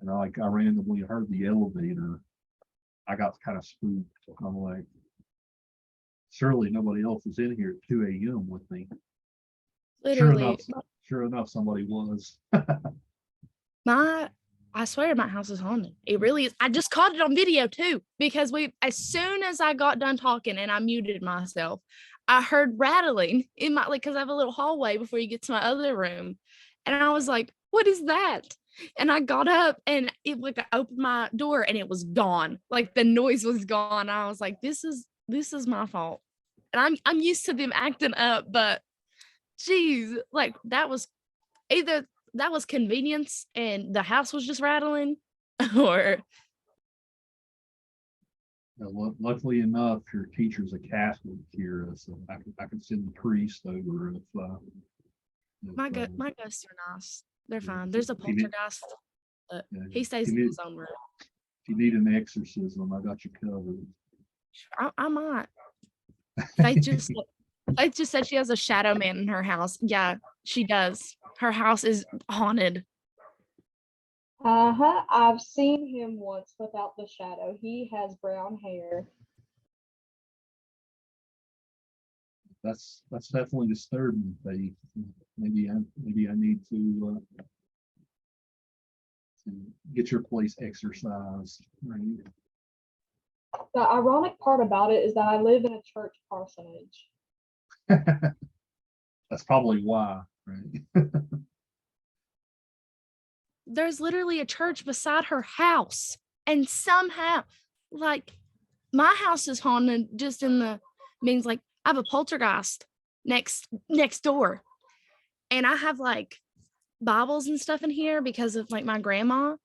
and I randomly heard the elevator. I got kind of spooked. I'm like, surely nobody else is in here at 2 a.m. with me. Literally, Sure enough, somebody was. I swear my house is haunted. It really is. I just caught it on video too, because as soon as I got done talking and I muted myself, I heard rattling in my, because I have a little hallway before you get to my other room. And I was like, what is that? And I got up and I opened my door and it was gone. Like the noise was gone. I was like, this is my fault. And I'm used to them acting up, but geez, like that was convenience and the house was just rattling, or Luckily enough, your teacher's a Catholic here, so I can send the priest over if my ghosts are nice. They're fine. There's a poltergeist, but he stays in his own room. If you need an exorcism, I got you covered. I might. Faith just said she has a shadow man in her house. Yeah, she does. Her house is haunted. Uh-huh. I've seen him once without the shadow. He has brown hair. That's definitely disturbing, Faith. Maybe I need to get your place exercised. Right? The ironic part about it is that I live in a church parsonage. That's probably why, right? There's literally a church beside her house. And somehow, like, my house is haunted just in the means like I have a poltergeist next door. And I have like Bibles and stuff in here because of like my grandma.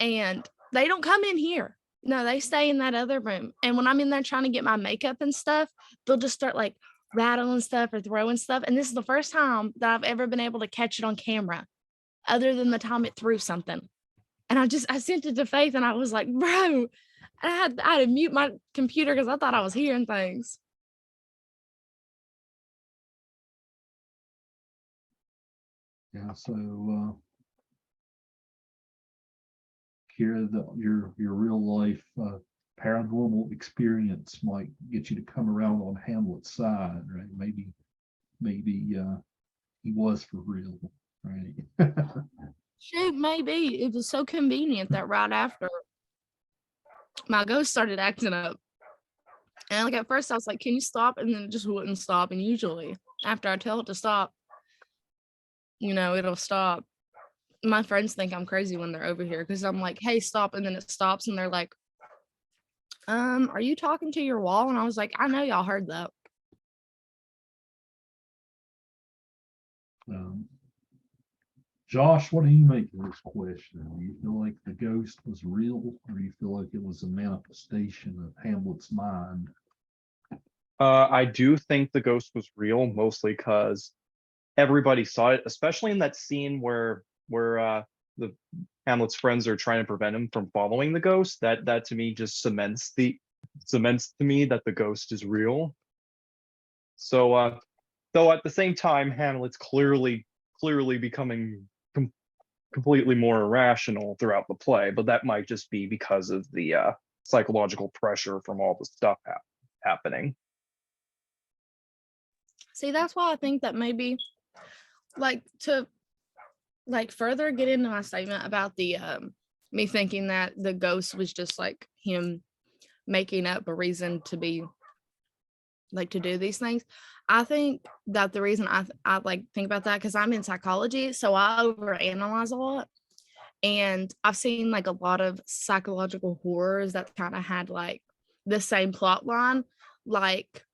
And they don't come in here. No, they stay in that other room. And when I'm in there trying to get my makeup and stuff, they'll just start like rattling stuff or throwing stuff. And this is the first time that I've ever been able to catch it on camera, other than the time it threw something. And I sent it to Faith and I was like, bro, and I had to mute my computer because I thought I was hearing things. Yeah, so Kira, your real life paranormal experience might get you to come around on Hamlet's side, right? Maybe he was for real, right? Shoot, maybe. It was so convenient that right after my ghost started acting up. And like at first I was like, can you stop? And then it just wouldn't stop. And usually after I tell it to stop, it'll stop. My friends think I'm crazy when they're over here because I'm like, hey, stop. And then it stops and they're like, are you talking to your wall? And I was like, I know y'all heard that. Josh, what do you make of this question? Do you feel like the ghost was real, or do you feel like it was a manifestation of Hamlet's mind? I do think the ghost was real, mostly because everybody saw it, especially in that scene where the Hamlet's friends are trying to prevent him from following the ghost. That to me just cements to me that the ghost is real. So though at the same time, Hamlet's clearly becoming completely more irrational throughout the play, but that might just be because of the psychological pressure from all the stuff happening. See, that's why I think that maybe like to like further get into my statement about the me thinking that the ghost was just like him making up a reason to be like to do these things. I think that the reason I like think about that because I'm in psychology, so I overanalyze a lot. And I've seen like a lot of psychological horrors that kind of had like the same plot line. Like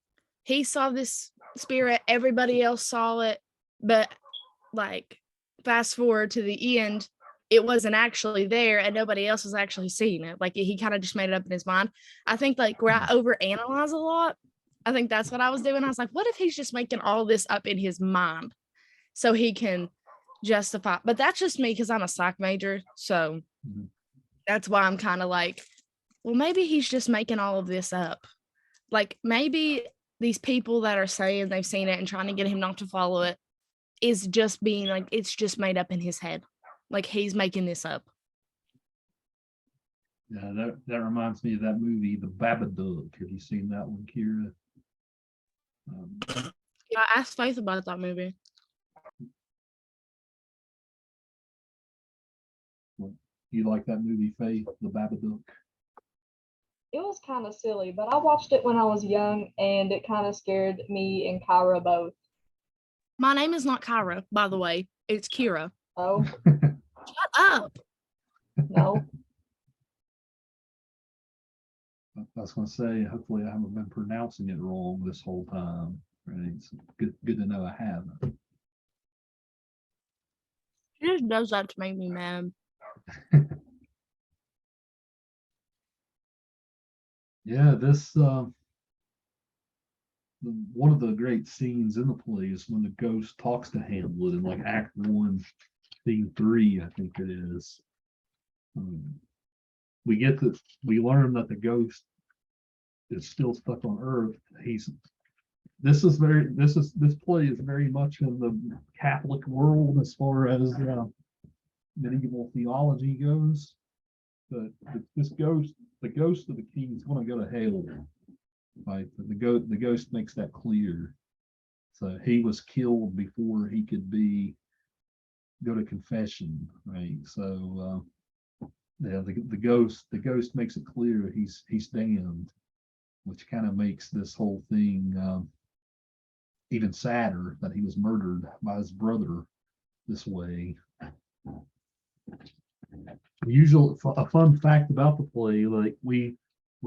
he saw this spirit, everybody else saw it, but like fast forward to the end, it wasn't actually there and nobody else was actually seeing it. Like he kind of just made it up in his mind. I think like where I overanalyze a lot, I think that's what I was doing. I was like, what if he's just making all this up in his mind so he can justify? But that's just me because I'm a psych major. So that's why I'm kind of like, well, maybe he's just making all of this up. Like maybe these people that are saying they've seen it and trying to get him not to follow it is just being like, it's just made up in his head. Like he's making this up. Yeah, that reminds me of that movie, The Babadook. Have you seen that one, Kira? Yeah, I asked Faith about that movie. You like that movie, Faith, The Babadook? It was kind of silly, but I watched it when I was young and it kind of scared me and Kyra both. My name is not Kyra, by the way. It's Kira. Oh, Shut up. no. I was going to say, hopefully I haven't been pronouncing it wrong this whole time. Right? It's good to know I haven't. She just does that to make me mad. Yeah, this one of the great scenes in the play is when the ghost talks to Hamlet in like Act 1, Scene 3, I think it is. we learn that the ghost is still stuck on Earth. This play is very much in the Catholic world as far as medieval theology goes. But the ghost of the king is going to go to hell. Right? The ghost makes that clear. So he was killed before he could go to confession, right? So yeah, the ghost makes it clear he's damned, which kind of makes this whole thing even sadder that he was murdered by his brother this way. A fun fact about the play, like we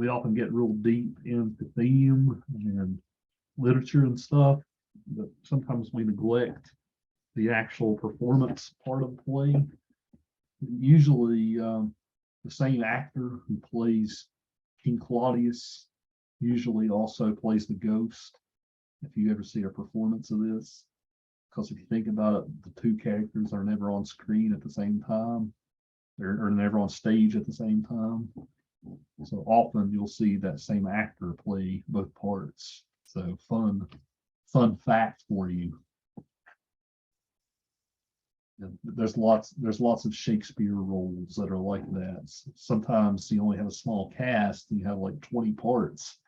often get real deep into theme and literature and stuff, but sometimes we neglect the actual performance part of the play. Usually the same actor who plays King Claudius usually also plays the ghost, if you ever see a performance of this. Because if you think about it, the two characters are never on screen at the same time. They're never on stage at the same time. So often you'll see that same actor play both parts. So fun fact for you. There's lots of Shakespeare roles that are like that. Sometimes you only have a small cast and you have like 20 parts.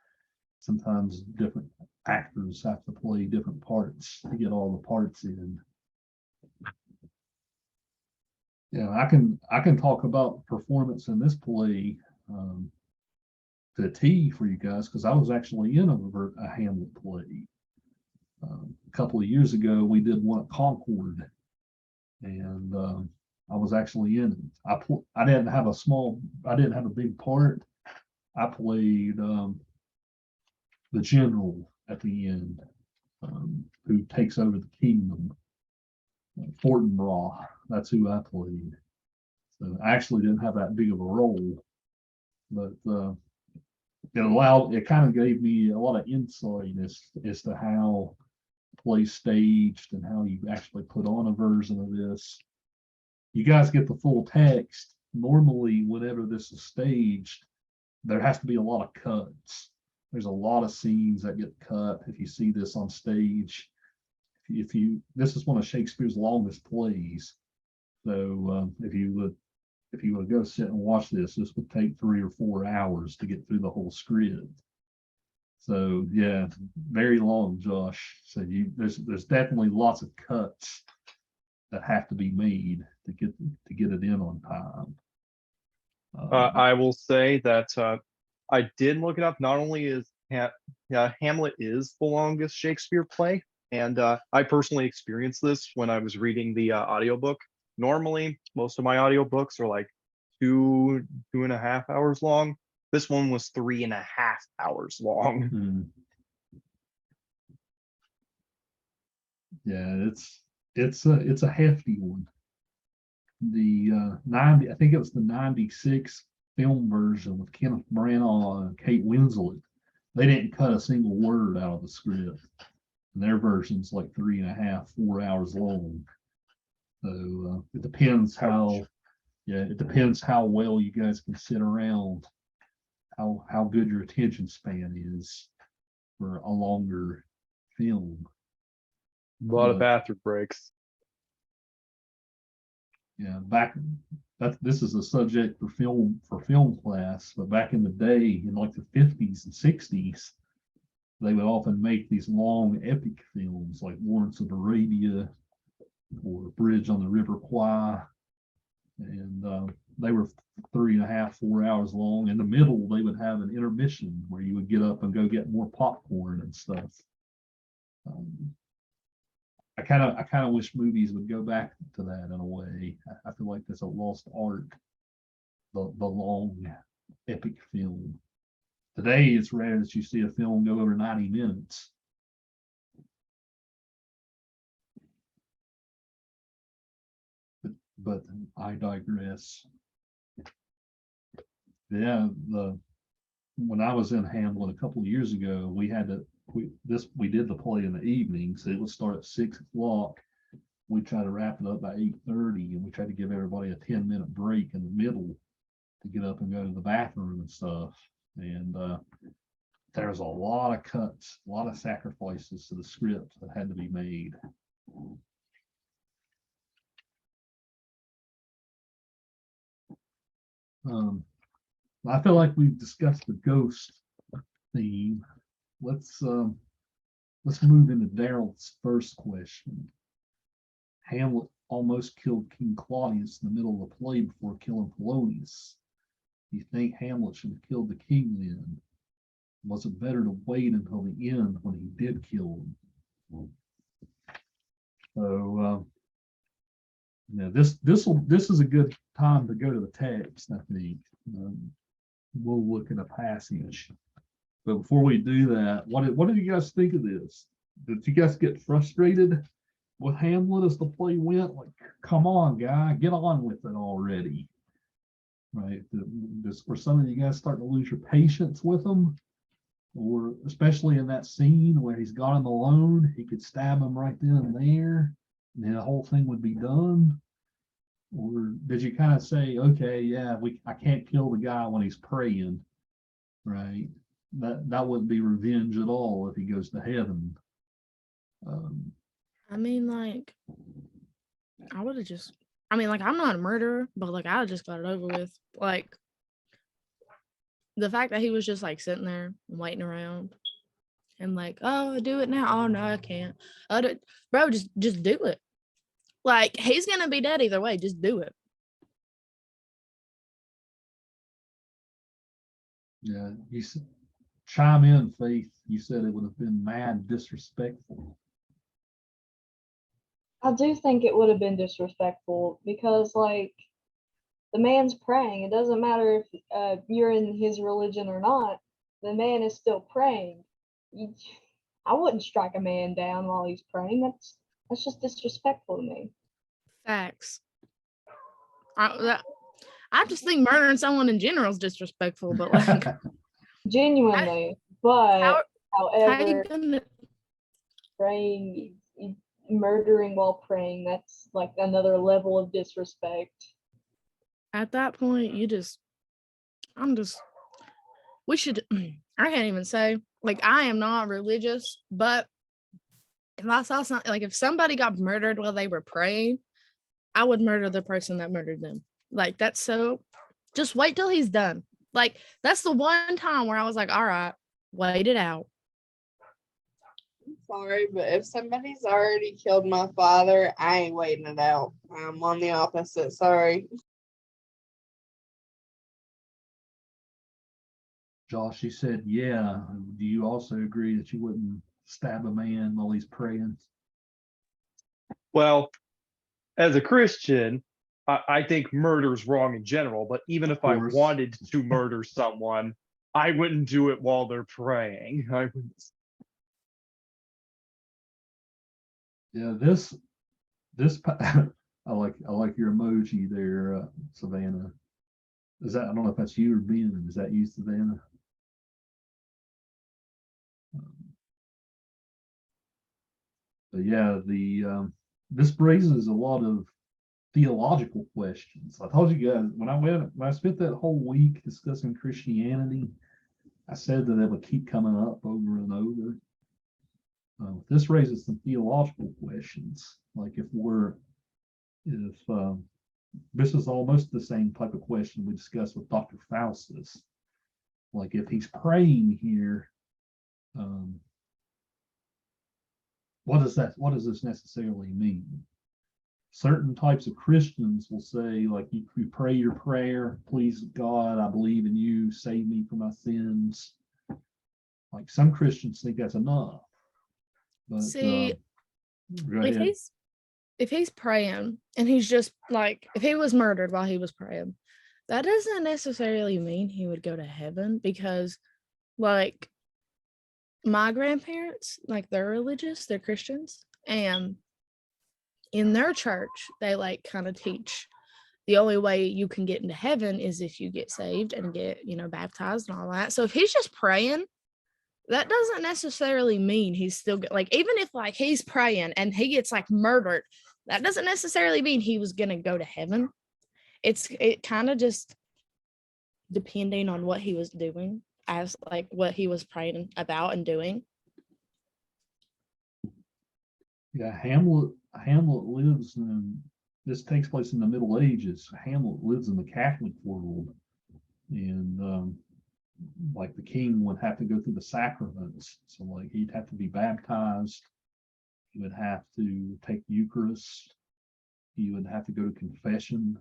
Sometimes different actors have to play different parts to get all the parts in. Yeah, I can talk about performance in this play to a T for you guys, because I was actually in a Hamlet play. A couple of years ago, we did one at Concord, and I was actually in it. I didn't have a big part. I played the general at the end, who takes over the kingdom. Fortinbras, that's who I played. So I actually didn't have that big of a role, but it kind of gave me a lot of insight as to how play staged and how you actually put on a version of this. You guys get the full text. Normally, whenever this is staged, there has to be a lot of cuts. There's a lot of scenes that get cut if you see this on stage. This is one of Shakespeare's longest plays. So if you would go sit and watch this would take 3 or 4 hours to get through the whole script. So yeah, very long, Josh. So there's definitely lots of cuts that have to be made to get it in on time. I will say that I did look it up. Not only is Hamlet is the longest Shakespeare play, and I personally experienced this when I was reading the audiobook. Normally, most of my audiobooks are like 2.5 hours long. This one was 3.5 hours long. Yeah, it's a hefty one. The 90, I think it was the 96 film version with Kenneth Branagh and Kate Winslet. They didn't cut a single word out of the script. And their version's like 3.5, 4 hours long. So it depends it depends how well you guys can sit around, how good your attention span is for a longer film. A lot of bathroom breaks. Yeah, this is a subject for film class, but back in the day, in like the 50s and 60s, they would often make these long epic films like Lawrence of Arabia or Bridge on the River Kwai, and they were 3.5, 4 hours long. In the middle, they would have an intermission where you would get up and go get more popcorn and stuff. I kind of wish movies would go back to that in a way. I feel like there's a lost art, the long epic film. Today, it's rare that you see a film go over 90 minutes. But I digress. Yeah, when I was in Hamlet a couple of years ago, we did the play in the evening, so it would start at 6 o'clock. We try to wrap it up by 8:30, and we try to give everybody a 10-minute break in the middle to get up and go to the bathroom and stuff. And there's a lot of cuts, a lot of sacrifices to the script that had to be made. I feel like we've discussed the ghost theme. Let's move into Darold's first question. Hamlet almost killed King Claudius in the middle of the play before killing Polonius. Do you think Hamlet should have killed the king then? Was it better to wait until the end when he did kill him? So this is a good time to go to the text, I think. We'll look at a passage. But before we do that, what did you guys think of this? Did you guys get frustrated with Hamlet as the play went? Like, come on, guy, get on with it already. Right? Were some of you guys starting to lose your patience with him? Or especially in that scene where he's got him alone, he could stab him right then and there, and then the whole thing would be done? Or did you kind of say, okay, yeah, I can't kill the guy when he's praying, right? That wouldn't be revenge at all if he goes to heaven. I mean, like, I would have just, I mean, like, I'm not a murderer, but like, I just got it over with. Like, the fact that he was just like sitting there waiting around and like, oh, do it now. Oh no, I can't. Bro, just do it. Like, he's gonna be dead either way. Just do it. Yeah, chime in, Faith. You said it would have been mad disrespectful. I do think it would have been disrespectful because, like, the man's praying. It doesn't matter if you're in his religion or not. The man is still praying. I wouldn't strike a man down while he's praying. That's just disrespectful to me. Facts. I just think murdering someone in general is disrespectful, but like, Genuinely, but how however, you gonna? praying, murdering while praying, that's like another level of disrespect. At that point, we should, I can't even say, like, I am not religious, but if I saw something, like, if somebody got murdered while they were praying, I would murder the person that murdered them. Like, that's so, just wait till he's done. Like, that's the one time where I was like, all right, wait it out. I'm sorry, but if somebody's already killed my father, I ain't waiting it out. I'm on the opposite. Sorry. Josh, you said, yeah. Do you also agree that you wouldn't stab a man while he's praying? Well, as a Christian, I think murder's wrong in general, but even if I course. wanted to murder someone, I wouldn't do it while they're praying. Yeah, this I like your emoji there, Savannah. Is that, I don't know if that's you or Ben. Is that you, Savannah? But yeah, this raises a lot of theological questions. I told you guys when I spent that whole week discussing Christianity, I said that it would keep coming up over and over. This raises some theological questions, like if this is almost the same type of question we discussed with Dr. Faustus. Like if he's praying here, what does this necessarily mean? Certain types of Christians will say, like, you pray your prayer, please God, I believe in you, save me from my sins. Like some Christians think that's enough. But See, if he's praying and he's just like, if he was murdered while he was praying, that doesn't necessarily mean he would go to heaven, because like my grandparents, like they're religious, they're Christians, and in their church, they like kind of teach the only way you can get into heaven is if you get saved and get, baptized and all that. So if he's just praying, that doesn't necessarily mean he's still like, even if like he's praying and he gets like murdered, that doesn't necessarily mean he was gonna go to heaven. It kind of just depending on what he was doing, as like what he was praying about and doing. Yeah, Hamlet lives in, this takes place in the Middle Ages. Hamlet lives in the Catholic world, and like the king would have to go through the sacraments. So like he'd have to be baptized, he would have to take Eucharist, he would have to go to confession.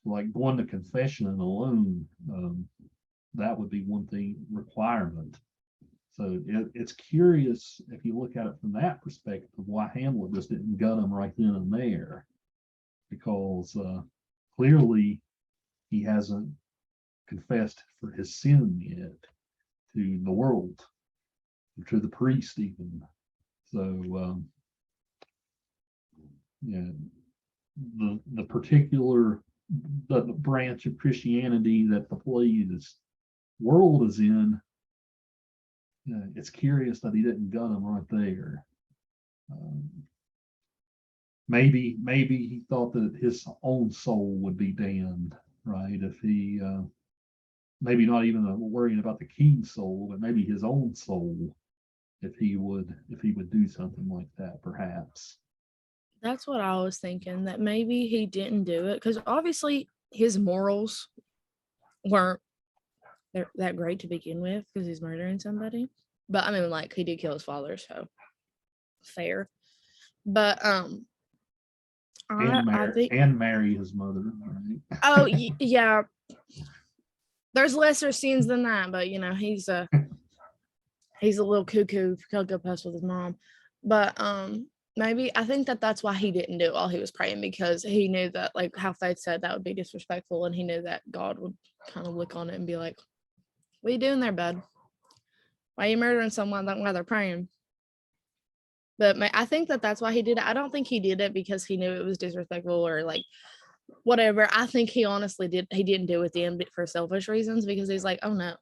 Like going to confession alone, that would be one thing requirement. So it's curious if you look at it from that perspective, why Hamlet just didn't gut him right then and there, because clearly he hasn't confessed for his sin yet to the world, to the priest even. So yeah, the particular the branch of Christianity that the play's world is in, it's curious that he didn't gut him right there. Maybe he thought that his own soul would be damned, right? If he maybe not even worrying about the king's soul, but maybe his own soul, if he would do something like that, perhaps. That's what I was thinking, that maybe he didn't do it because obviously his morals weren't that great to begin with because he's murdering somebody. But I mean, like, he did kill his father, so fair. But I think and marry his mother, right? oh yeah, there's lesser sins than that, but you know, he's a little cuckoo, cocoa puffs with his mom. But maybe I think that's why he didn't do it while he was praying, because he knew that, like how Faith said, that would be disrespectful, and he knew that God would kind of look on it and be like, "What are you doing there, bud? Why are you murdering someone while they're praying?" But I think that's why he did it. I don't think he did it because he knew it was disrespectful or like whatever. I think he honestly didn't do it then for selfish reasons, because he's like, oh no,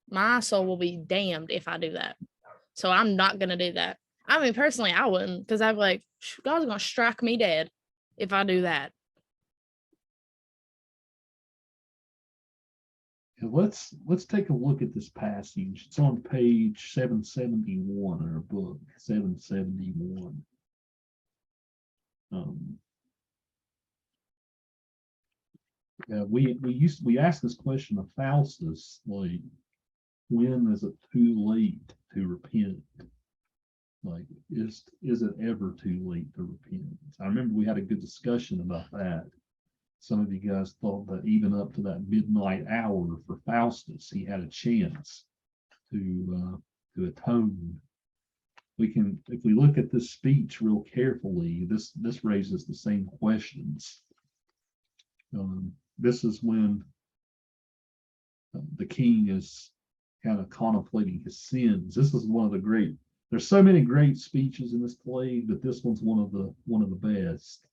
my soul will be damned if I do that. So I'm not going to do that. I mean, personally, I wouldn't, because I'm like, God's going to strike me dead if I do that. And let's take a look at this passage. It's on page 771 in our book, 771. We asked this question of Faustus, like, when is it too late to repent? Like, is it ever too late to repent? I remember we had a good discussion about that. Some of you guys thought that even up to that midnight hour for Faustus, he had a chance to atone. We can, if we look at this speech real carefully, this raises the same questions. This is when the king is kind of contemplating his sins. This is one of the great. There's so many great speeches in this play, but this one's one of the best.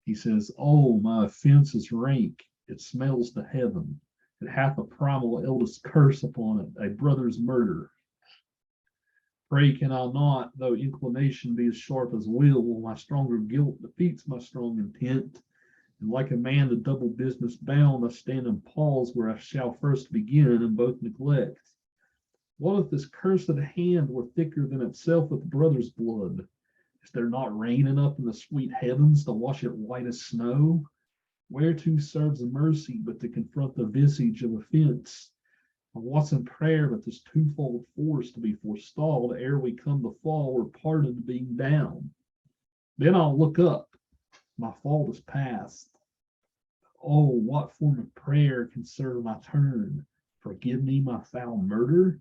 He says, "Oh, my offense is rank, it smells to heaven. It hath a primal eldest curse upon it, a brother's murder. Pray can I not, though inclination be as sharp as will, my stronger guilt defeats my strong intent. And like a man to double business bound, I stand and pause where I shall first begin, and both neglect. What if this cursed hand were thicker than itself with brother's blood? Is there not rain enough in the sweet heavens to wash it white as snow? Whereto serves mercy but to confront the visage of offense? Or what's in prayer but this twofold force to be forestalled ere we come to fall or pardoned being down? Then I'll look up, my fault is past. Oh, what form of prayer can serve my turn? Forgive me my foul murder?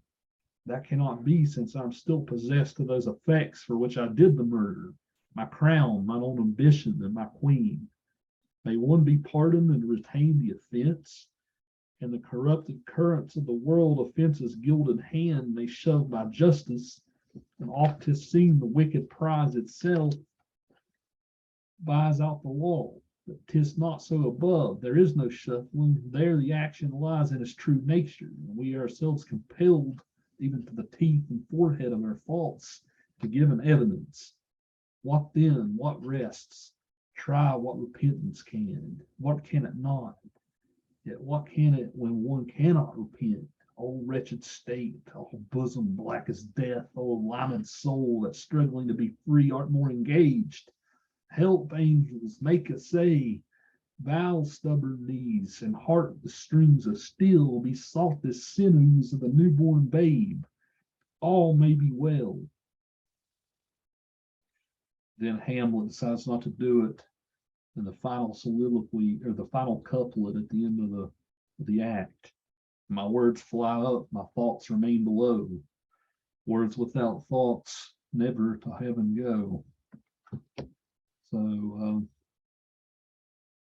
That cannot be, since I'm still possessed of those effects for which I did the murder, my crown, mine own ambition, and my queen. May one be pardoned and retain the offense? And the corrupted currents of the world offence's gilded hand may shove by justice, and oft 'tis seen the wicked prize itself buys out the law. But 'tis not so above. There is no shuffling. There the action lies in its true nature, and we ourselves compelled, even to the teeth and forehead of our faults, to give an evidence. What then? What rests? Try what repentance can. What can it not? Yet what can it when one cannot repent? O wretched state, O bosom black as death, O limed soul that struggling to be free art more engaged. Help, angels, make essay. Bow stubborn knees and heart the strings of steel be soft as sinews of the newborn babe. All may be well. Then Hamlet decides not to do it. And the final soliloquy or the final couplet at the end of the act. My words fly up, my thoughts remain below. Words without thoughts never to heaven go. So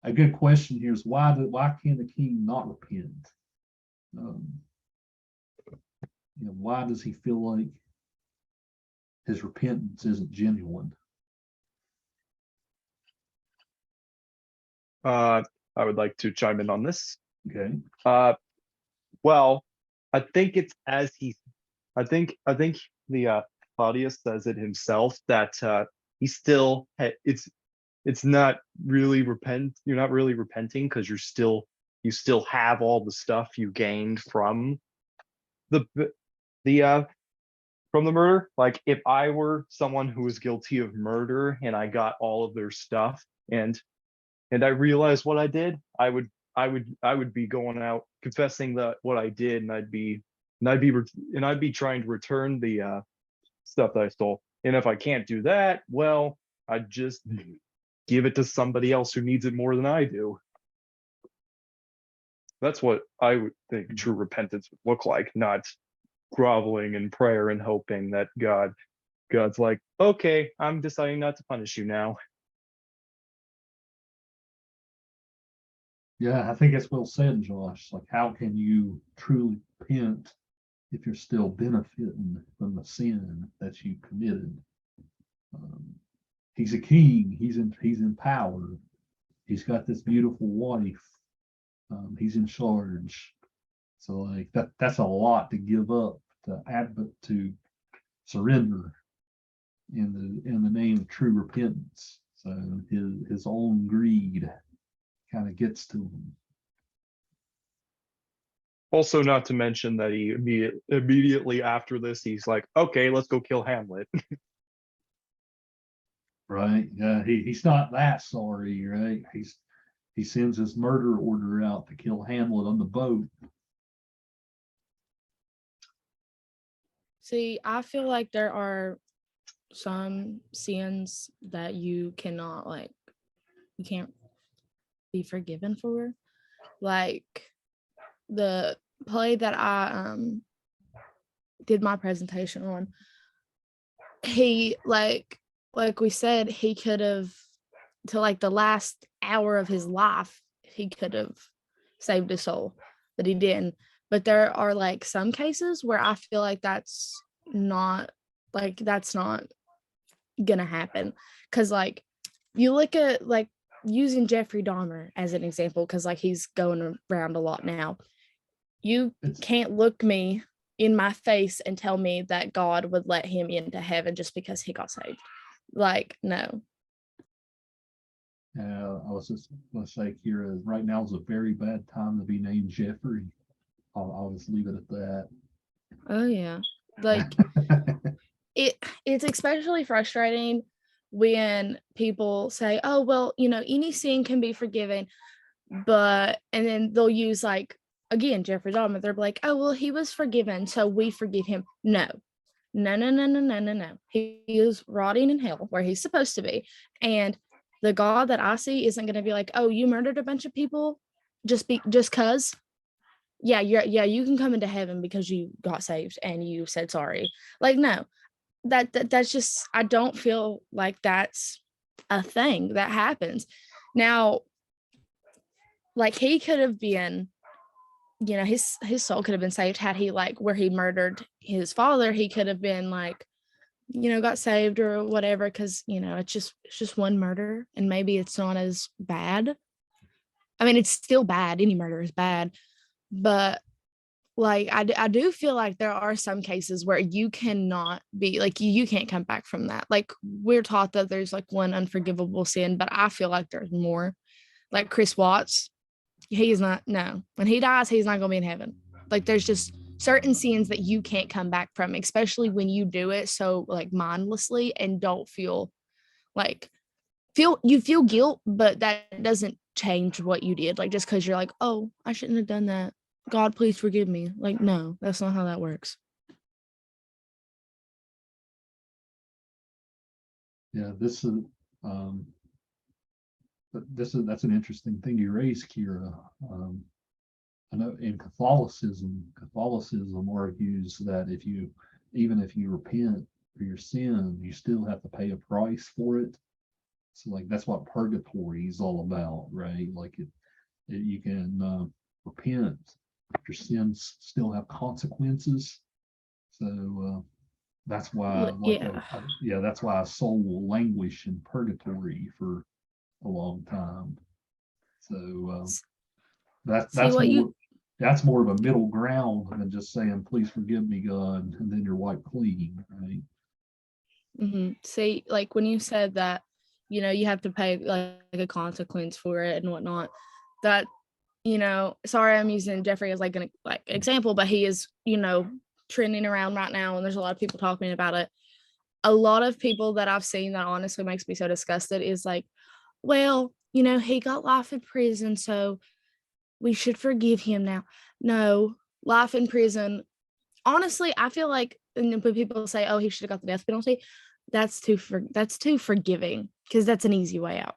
a good question here is why can the king not repent? Why does he feel like his repentance isn't genuine? I would like to chime in on this. Okay. Well, I think it's as he, I think the Claudius says it himself that he still it's not really you're not really repenting because you still have all the stuff you gained from the murder. Like if I were someone who was guilty of murder and I got all of their stuff and I realized what I did, I would be going out confessing that what I did, and I'd be trying to return the stuff that I stole. And if I can't do that, well, I'd just give it to somebody else who needs it more than I do. That's what I would think true repentance would look like, not groveling in prayer and hoping that God's like, okay, I'm deciding not to punish you now. Yeah, I think it's well said, Josh. Like, how can you truly repent if you're still benefiting from the sin that you committed? He's a king. He's in power. He's got this beautiful wife. He's in charge. So like that's a lot to give up to surrender in the name of true repentance. So his own greed kind of gets to him. Also, not to mention that he immediately after this, he's like, okay, let's go kill Hamlet. Right. Yeah, he's not that sorry, right? He sends his murder order out to kill Hamlet on the boat. See, I feel like there are some sins that you can't be forgiven for. Like the play that I did my presentation on, he like we said, he could have, to like the last hour of his life, he could have saved his soul, but he didn't. But there are like some cases where I feel like that's not gonna happen. Cause like you look at like using Jeffrey Dahmer as an example, because like he's going around a lot now. You can't look me in my face and tell me that God would let him into heaven just because he got saved. Like, no. I was just going to say, Kira, right now is a very bad time to be named Jeffrey. I'll just leave it at that. Oh yeah. Like it's especially frustrating when people say, oh, well, any sin can be forgiven, and then they'll use like, again, Jeffrey Dahmer, they're like, oh, well, he was forgiven, so we forgive him. No. He is rotting in hell where he's supposed to be. And the God that I see isn't going to be like, oh, you murdered a bunch of people just cause. Yeah, you can come into heaven because you got saved and you said sorry. Like, no, that's just, I don't feel like that's a thing that happens. Now, like he could have been, his soul could have been saved had he like where he murdered his father, he could have been like, got saved or whatever, because it's just one murder and maybe it's not as bad. I mean, it's still bad. Any murder is bad. But like I do feel like there are some cases where you cannot be like, you can't come back from that. Like we're taught that there's like one unforgivable sin, but I feel like there's more. Like Chris Watts, He is not. No, when he dies, he's not gonna be in heaven. Like there's just certain sins that you can't come back from, especially when you do it so like mindlessly and don't feel like you feel guilt, but that doesn't change what you did. Like just because you're like, oh, I shouldn't have done that. God, please forgive me. Like, no, that's not how that works. Yeah, that's an interesting thing you raised, Kira. I know in Catholicism argues that even if you repent for your sin, you still have to pay a price for it. So like that's what purgatory is all about, right? Like you can repent, but your sins still have consequences. So that's why, that's why a soul will languish in purgatory for a long time. So that's more of a middle ground than just saying, "Please forgive me, God," and then you're wiped clean, right? Mm-hmm. See, like when you said that, you have to pay like a consequence for it and whatnot. That, sorry, I'm using Jeffrey as like an example, but he is, trending around right now, and there's a lot of people talking about it. A lot of people that I've seen that honestly makes me so disgusted is like, well, he got life in prison, so we should forgive him now. No, life in prison. Honestly, I feel like when people say, oh, he should have got the death penalty, that's too forgiving because that's an easy way out.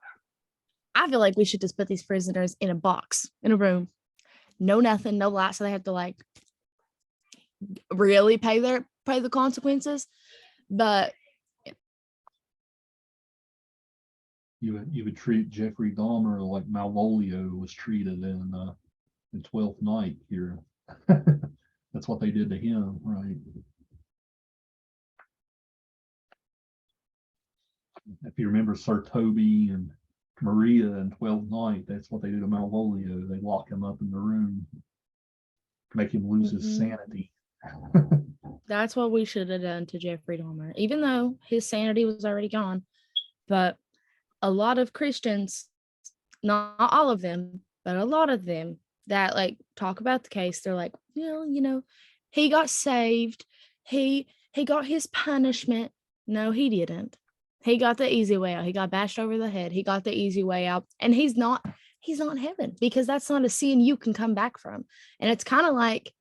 I feel like we should just put these prisoners in a box, in a room, no nothing, no light, so they have to like really pay the consequences. But you would treat Jeffrey Dahmer like Malvolio was treated in 12th Night here. That's what they did to him, right? If you remember Sir Toby and Maria in 12th Night, that's what they do to Malvolio. They lock him up in the room, make him lose his sanity. That's what we should have done to Jeffrey Dahmer, even though his sanity was already gone. But a lot of Christians, not all of them, but a lot of them that like talk about the case, they're like, well, he got saved. He got his punishment. No, he didn't. He got the easy way out. He got bashed over the head. He got the easy way out. And he's not in heaven because that's not a sin you can come back from. And it's kind of like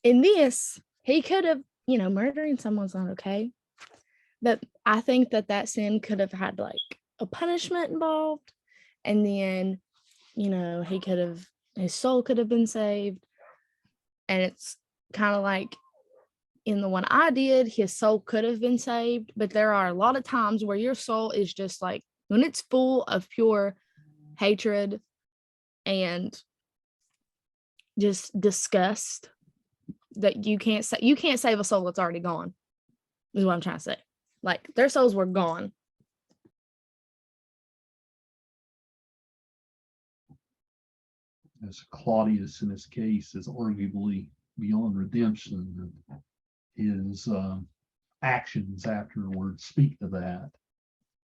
in this, he could have, murdering someone's not okay. But I think that sin could have had like a punishment involved. And then, his soul could have been saved. And it's kind of like in the one I did, his soul could have been saved. But there are a lot of times where your soul is just like, when it's full of pure hatred and just disgust, that you can't save a soul that's already gone, is what I'm trying to say. Like their souls were gone. As Claudius in this case is arguably beyond redemption, and his actions afterwards speak to that.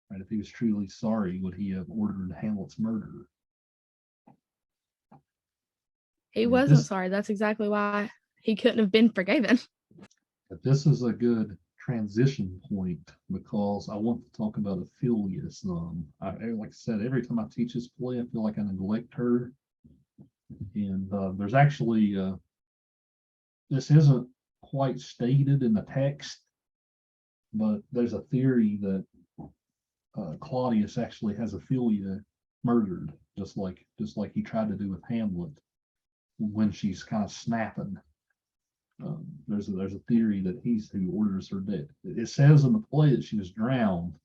Right? If he was truly sorry, would he have ordered Hamlet's murder? He wasn't sorry. That's exactly why he couldn't have been forgiven. But this is a good transition point because I want to talk about Ophelia's. Like I said, every time I teach this play, I feel like I neglect her. And there's actually, this isn't quite stated in the text, but there's a theory that Claudius actually has Ophelia murdered, just like he tried to do with Hamlet when she's kind of snapping. There's a theory that he's who orders her death. It says in the play that she was drowned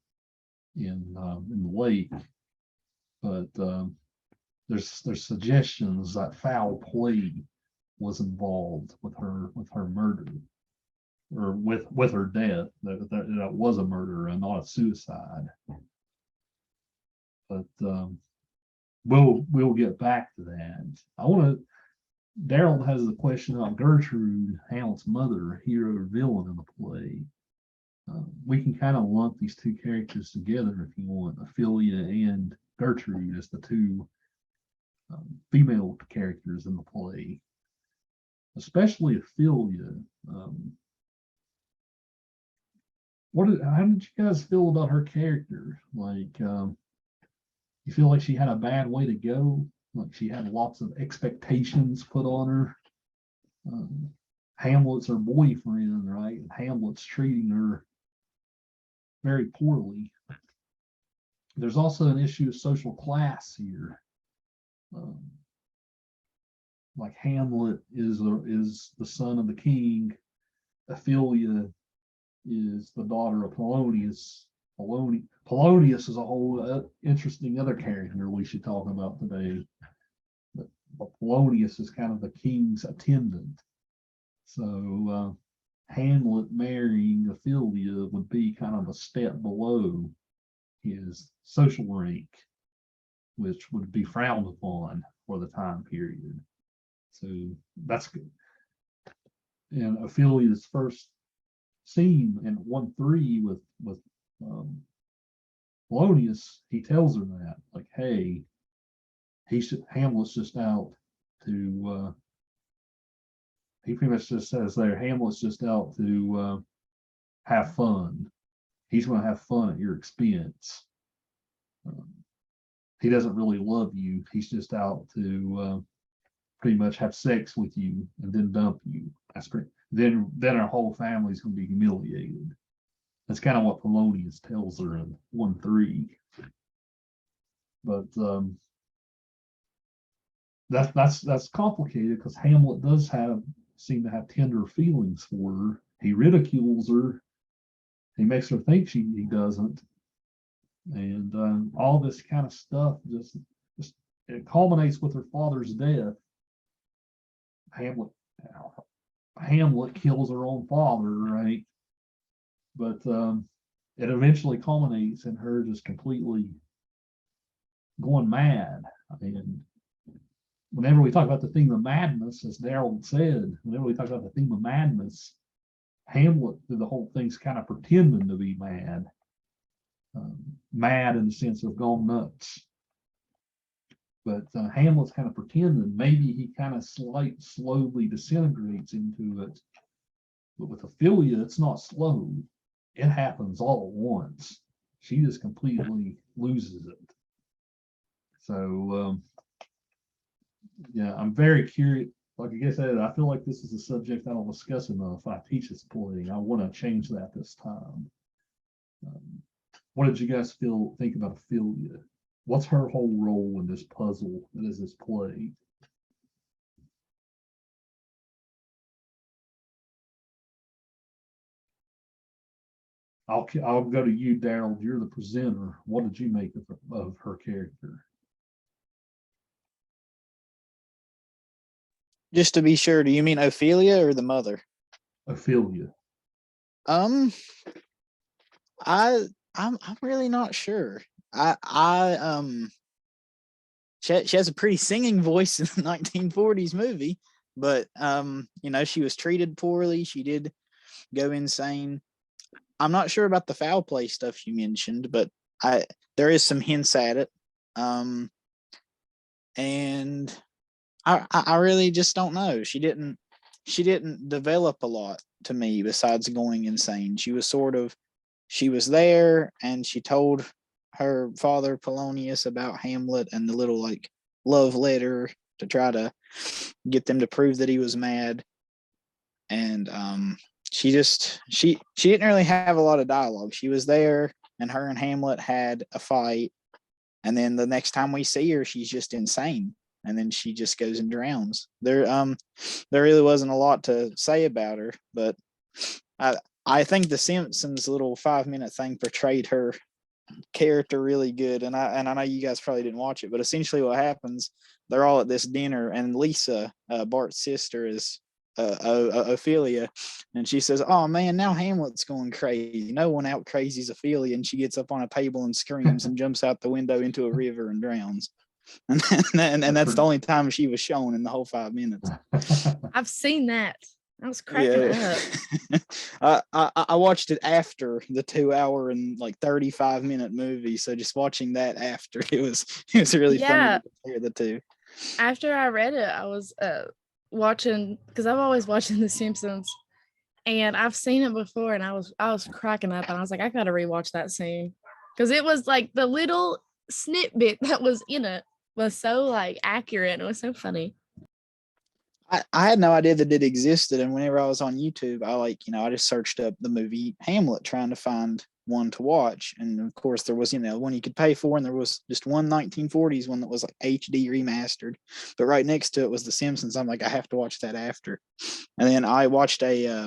in the lake, but there's suggestions that foul play was involved with her murder, or with her death. That was a murder and not a suicide. But we'll get back to that. Darold has a question about Gertrude, Hamlet's mother, hero or villain in the play. We can kind of lump these two characters together if you want, Ophelia and Gertrude as the two female characters in the play, especially Ophelia. How did you guys feel about her character? Like, you feel like she had a bad way to go? Like she had lots of expectations put on her? Hamlet's her boyfriend, right? And Hamlet's treating her very poorly. There's also an issue of social class here. Like Hamlet is the son of the king. Ophelia is the daughter of Polonius. Polonius is a whole interesting other character we should talk about today. But Polonius is kind of the king's attendant. So Hamlet marrying Ophelia would be kind of a step below his social rank, which would be frowned upon for the time period. So that's good. And Ophelia's first scene in 1-3 with Polonius, he tells her that, like, hey, Hamlet's just out to he pretty much just says there, Hamlet's just out to have fun. He's going to have fun at your expense. He doesn't really love you. He's just out to pretty much have sex with you and then dump you. Then our whole family's going to be humiliated. That's kind of what Polonius tells her in 1-3. But that's complicated because Hamlet does seem to have tender feelings for her. He ridicules her. He makes her think he doesn't. And all this kind of stuff just it culminates with her father's death. Hamlet kills her own father, right? But it eventually culminates in her just completely going mad. And whenever we talk about the theme of madness, as Darold said, whenever we talk about the theme of madness, Hamlet through the whole thing's kind of pretending to be mad. Mad in the sense of gone nuts. But Hamlet's kind of pretending. Maybe he kind of slowly disintegrates into it. But with Ophelia, it's not slow. It happens all at once. She just completely loses it. So, yeah, I'm very curious. Like I said, I feel like this is a subject I don't discuss enough. I teach this play. I want to change that this time. What did you guys think about Ophelia? What's her whole role in this puzzle that is this play? I'll go to you, Darold. You're the presenter. What did you make of her character? Just to be sure, do you mean Ophelia or the mother? Ophelia. I'm really not sure. She has a pretty singing voice in the 1940s movie, but she was treated poorly. She did go insane. I'm not sure about the foul play stuff you mentioned, but there is some hints at it. And I really just don't know. She didn't develop a lot to me besides going insane. She was there and she told her father Polonius about Hamlet and the little like love letter to try to get them to prove that he was mad. And she didn't really have a lot of dialogue. She was there and her and Hamlet had a fight. And then the next time we see her, she's just insane. And then she just goes and drowns. There really wasn't a lot to say about her, but I think the Simpsons little 5-minute thing portrayed her character really good. And I know you guys probably didn't watch it, but essentially what happens, they're all at this dinner and Lisa, Bart's sister, is Ophelia, and she says, "Oh man, now Hamlet's going crazy. No one out crazies Ophelia," and she gets up on a table and screams and jumps out the window into a river and drowns. And that's the only time she was shown in the whole 5 minutes. I've seen that. I was cracking up. I watched it after the 2-hour and like 35-minute movie. So just watching that after, it was really funny to compare the two. After I read it, I was watching, because I've always watching The Simpsons, and I've seen it before, and I was cracking up, and I was like, I gotta rewatch that scene, because it was like the little snippet that was in it was so like accurate, and it was so funny. I had no idea that it existed, and whenever I was on YouTube, I just searched up the movie Hamlet, trying to find one to watch, and of course there was one you could pay for, and there was just one 1940s one that was like HD remastered, but right next to it was The Simpsons. I'm like, I have to watch that after, and then I watched there's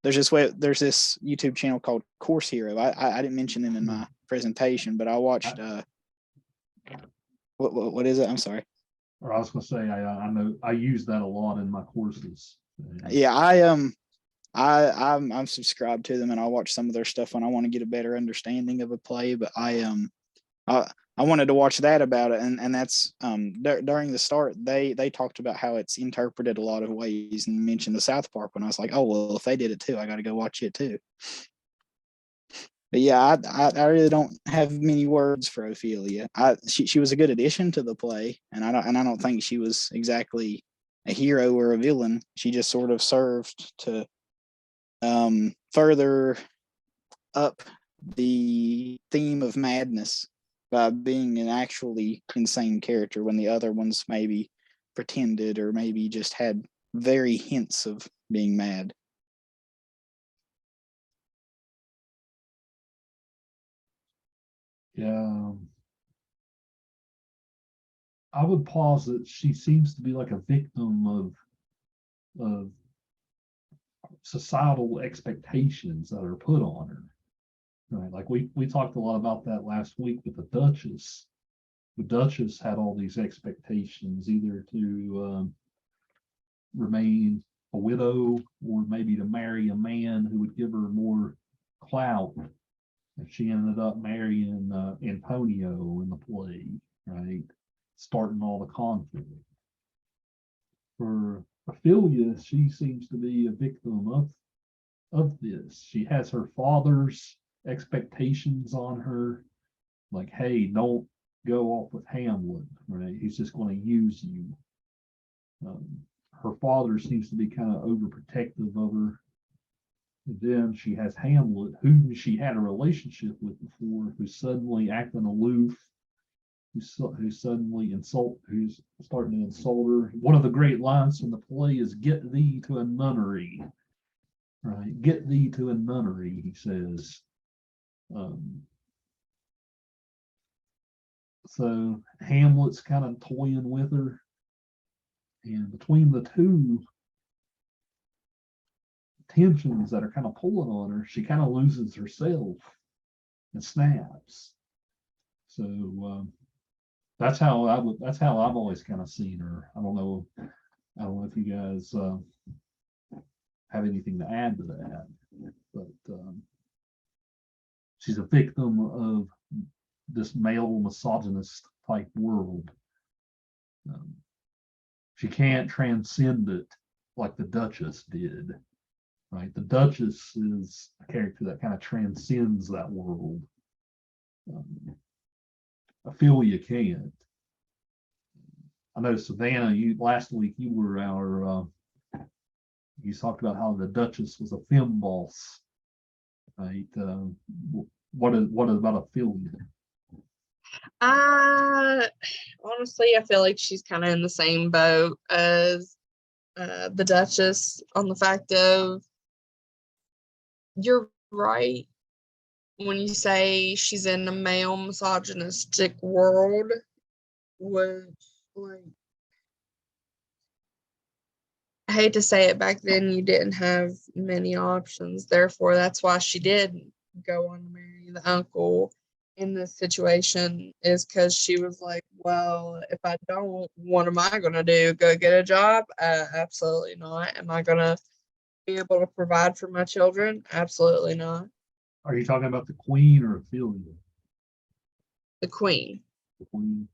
this YouTube channel called Course Hero. I didn't mention it in my presentation, but I watched what is it? I'm sorry. Or I was gonna say, I know I use that a lot in my courses. Yeah, I'm subscribed to them, and I watch some of their stuff when I want to get a better understanding of a play. But I wanted to watch that about it, and that's during the start they talked about how it's interpreted a lot of ways, and mentioned the South Park one. I was like, oh well, if they did it too, I got to go watch it too. But yeah, I really don't have many words for Ophelia. She was a good addition to the play, and I don't think she was exactly a hero or a villain. She just sort of served to further up the theme of madness by being an actually insane character, when the other ones maybe pretended or maybe just had very hints of being mad. Yeah. I would posit she seems to be like a victim of societal expectations that are put on her. Right. Like we talked a lot about that last week with the Duchess. The Duchess had all these expectations, either to remain a widow or maybe to marry a man who would give her more clout. And she ended up marrying Antonio in the play, right? Starting all the conflict. For Ophelia, she seems to be a victim of this. She has her father's expectations on her, like, hey, don't go off with Hamlet, right? He's just going to use you. Her father seems to be kind of overprotective of her. And then she has Hamlet, who she had a relationship with before, who's suddenly acting aloof, who's suddenly who's starting to insult her. One of the great lines from the play is, "Get thee to a nunnery," right? "Get thee to a nunnery," he says. So Hamlet's kind of toying with her, and between the two tensions that are kind of pulling on her, she kind of loses herself and snaps. So that's how I've always kind of seen her. I don't know if you guys have anything to add to that, but she's a victim of this male misogynist type world. She can't transcend it like the Duchess did, right? The Duchess is a character that kind of transcends that world. Ophelia can't. I know, Savannah, last week you were you talked about how the Duchess was a femme boss, right? What about Ophelia? Honestly, I feel like she's kind of in the same boat as the Duchess, on the fact of, you're right when you say she's in a male misogynistic world, which, like, I hate to say it, back then you didn't have many options. Therefore, that's why she did go on to marry the uncle in this situation, is because she was like, well, if I don't, what am I going to do? Go get a job? Absolutely not. Am I going to be able to provide for my children? Absolutely not. Are you talking about the Queen or Ophelia? The Queen. The Queen.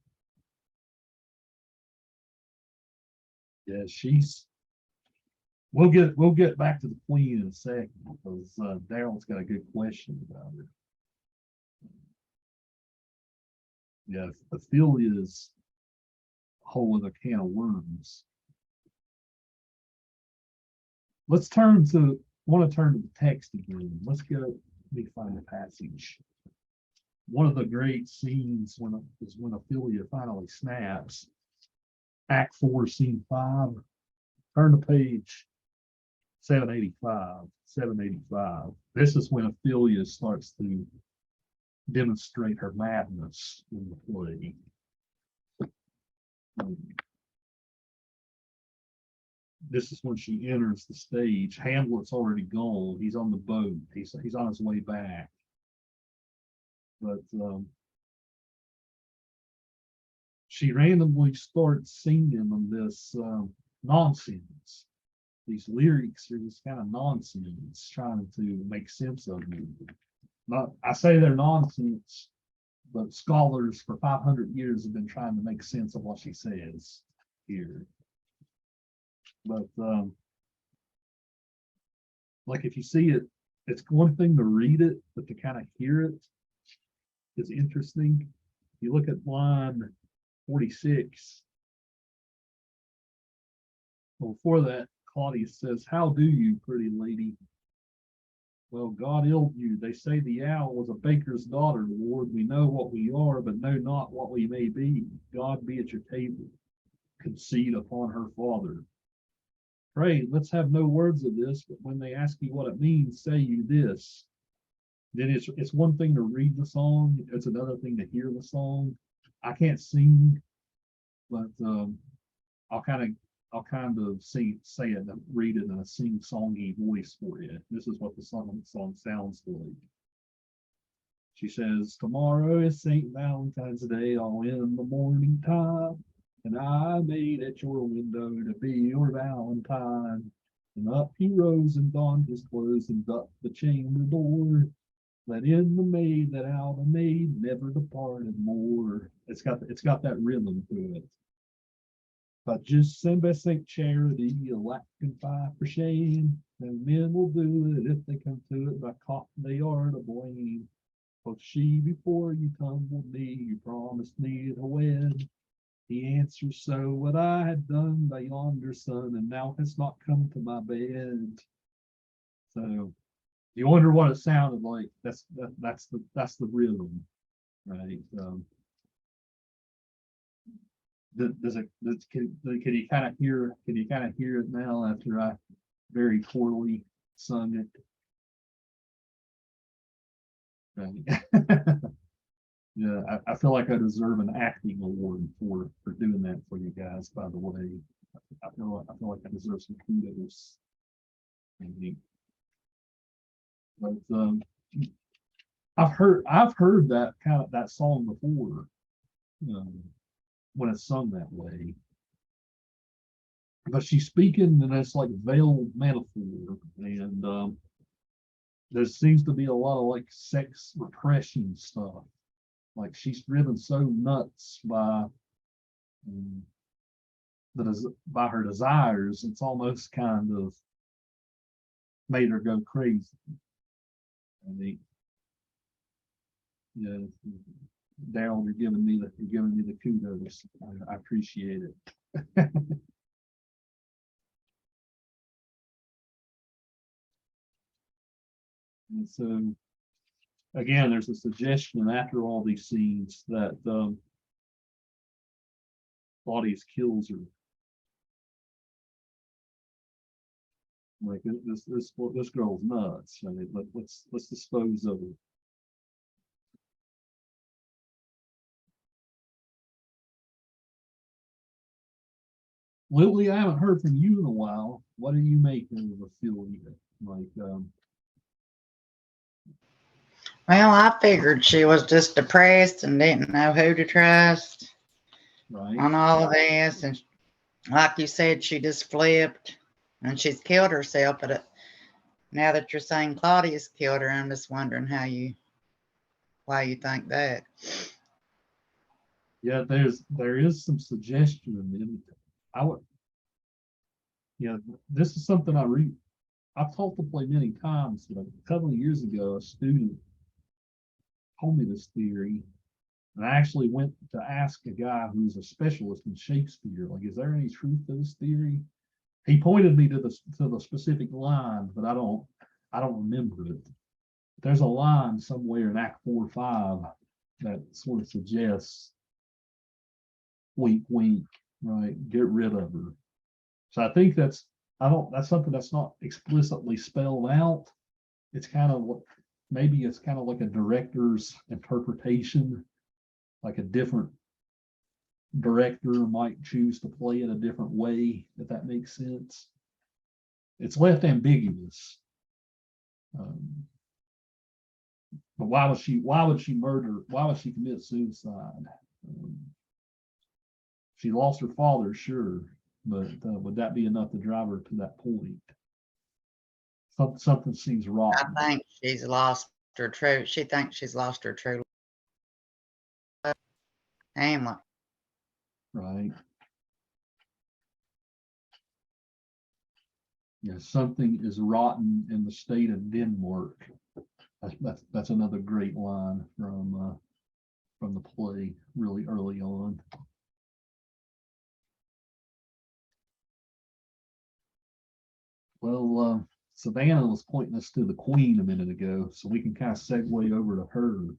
Yeah, we'll get back to the Queen in a second, because Daryl's got a good question about her. Yeah, Ophelia is whole other can of worms. Let's turn to, want to turn to the text again. Let's go, let me find the passage. One of the great scenes is when Ophelia finally snaps. Act 4, Scene 5. Turn to page 785. 785. This is when Ophelia starts to demonstrate her madness in the play. This is when she enters the stage. Hamlet's already gone. He's on the boat. He's on his way back. But she randomly starts singing on this nonsense. These lyrics are just kind of nonsense, trying to make sense of it. Not, I say they're nonsense, but scholars for 500 years have been trying to make sense of what she says here. But like if you see it, it's one thing to read it, but to kind of hear it is interesting. You look at line 46. Well, before that, Claudius says, "How do you, pretty lady?" "Well, God ill you. They say the owl was a baker's daughter, Lord. We know what we are, but know not what we may be. God be at your table. Concede upon her father. Pray, let's have no words of this, but when they ask you what it means, say you this." Then it's one thing to read the song, it's another thing to hear the song. I can't sing, but I'll kind of say it and read it in a sing-songy voice for you. This is what the song sounds like. She says, "Tomorrow is St. Valentine's Day, all in the morning time. And I made at your window to be your Valentine. And up he rose and donned his clothes and ducked the chamber door. Let in the maid that out a maid never departed more." It's got that rhythm to it. "But just send by St. Charity, you lack and fight for shame. And men will do it if they come to it, by caught they are to blame. For she before you tumbled me, you promised me to wed. He answers, so what I had done by yonder sun, and now has not come to my bed." So you wonder what it sounded like. That's the rhythm, right? Can you kind of hear? Can you kind of hear it now after I very poorly sung it? Right. Yeah, I feel like I deserve an acting award for doing that for you guys. By the way, I feel like I deserve some kudos. But I've heard that song before, when it's sung that way. But she's speaking, and it's like veiled metaphor, and there seems to be a lot of like sex repression stuff. Like she's driven so nuts by her desires, it's almost kind of made her go crazy. I mean, yeah, Darold, you're giving me the kudos. I appreciate it. And so, again, there's a suggestion after all these scenes that Claudius kills her. Like this girl's nuts. I mean, let's dispose of her. Lily, I haven't heard from you in a while. What do you make of Ophelia? Like, Well, I figured she was just depressed and didn't know who to trust right? on all of this. And like you said, she just flipped and she's killed herself. But now that you're saying Claudius killed her, I'm just wondering why you think that. Yeah, there is some suggestion in it. I would, yeah, this is something I've taught the play many times, but a couple of years ago, a student told me this theory. And I actually went to ask a guy who's a specialist in Shakespeare, like, is there any truth to this theory? He pointed me to the specific line, but I don't remember it. There's a line somewhere in Act 4-5 that sort of suggests, wink, wink, right? Get rid of her. So I think that's something that's not explicitly spelled out. It's kind of what, maybe it's kind of like a director's interpretation, like a different director might choose to play it a different way, if that makes sense. It's left ambiguous. But why would she murder? Why would she commit suicide? She lost her father, sure, but would that be enough to drive her to that point? Something seems wrong. I think she's lost her true. She thinks she's lost her true Hamlet. Right. Yeah, something is rotten in the state of Denmark. That's another great line from the play, really early on. Well, Savannah was pointing us to the Queen a minute ago, so we can kind of segue over to her.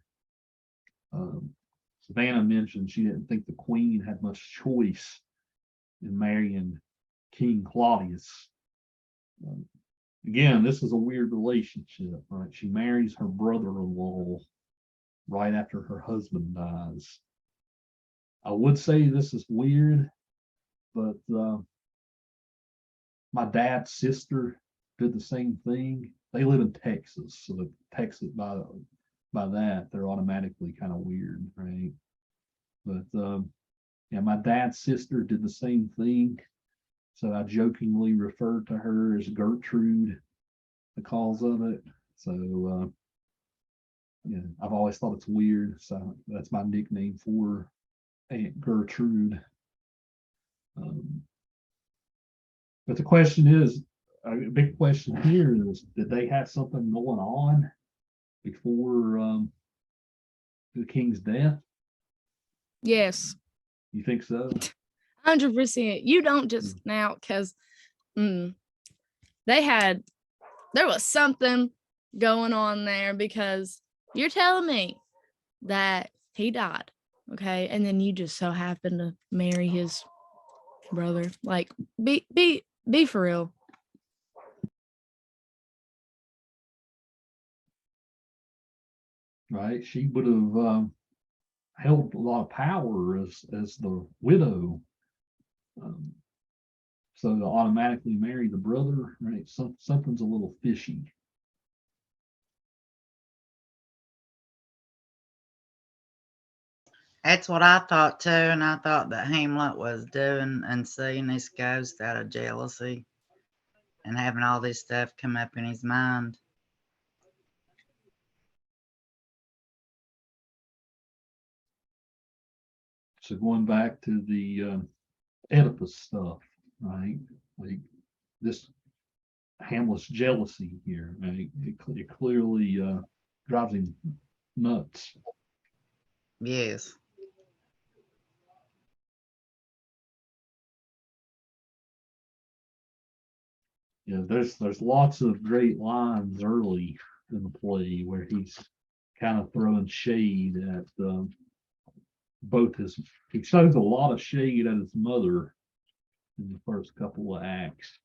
Savannah mentioned she didn't think the Queen had much choice in marrying King Claudius. Again, this is a weird relationship, right? She marries her brother-in-law right after her husband dies. I would say this is weird, but my dad's sister did the same thing. They live in Texas, so the Texas by that they're automatically kind of weird, right? But yeah, my dad's sister did the same thing. So I jokingly referred to her as Gertrude, the cause of it. So yeah, I've always thought it's weird. So that's my nickname for Aunt Gertrude. But the question is, a big question here is, did they have something going on before the king's death? Yes, You think so? 100%. You don't just now, because there was something going on there, because you're telling me that he died, okay, and then you just so happen to marry his brother. Like, be for real. Right? She would have held a lot of power as the widow. So to automatically marry the brother, right? Something's a little fishy. That's what I thought too, and I thought that Hamlet was doing and seeing this ghost out of jealousy and having all this stuff come up in his mind. So going back to the Oedipus stuff, right? Like this Hamlet's jealousy here, right? It clearly drives him nuts. Yes. Yeah, there's lots of great lines early in the play where he's kind of throwing shade at both he shows a lot of shade at his mother in the first couple of acts.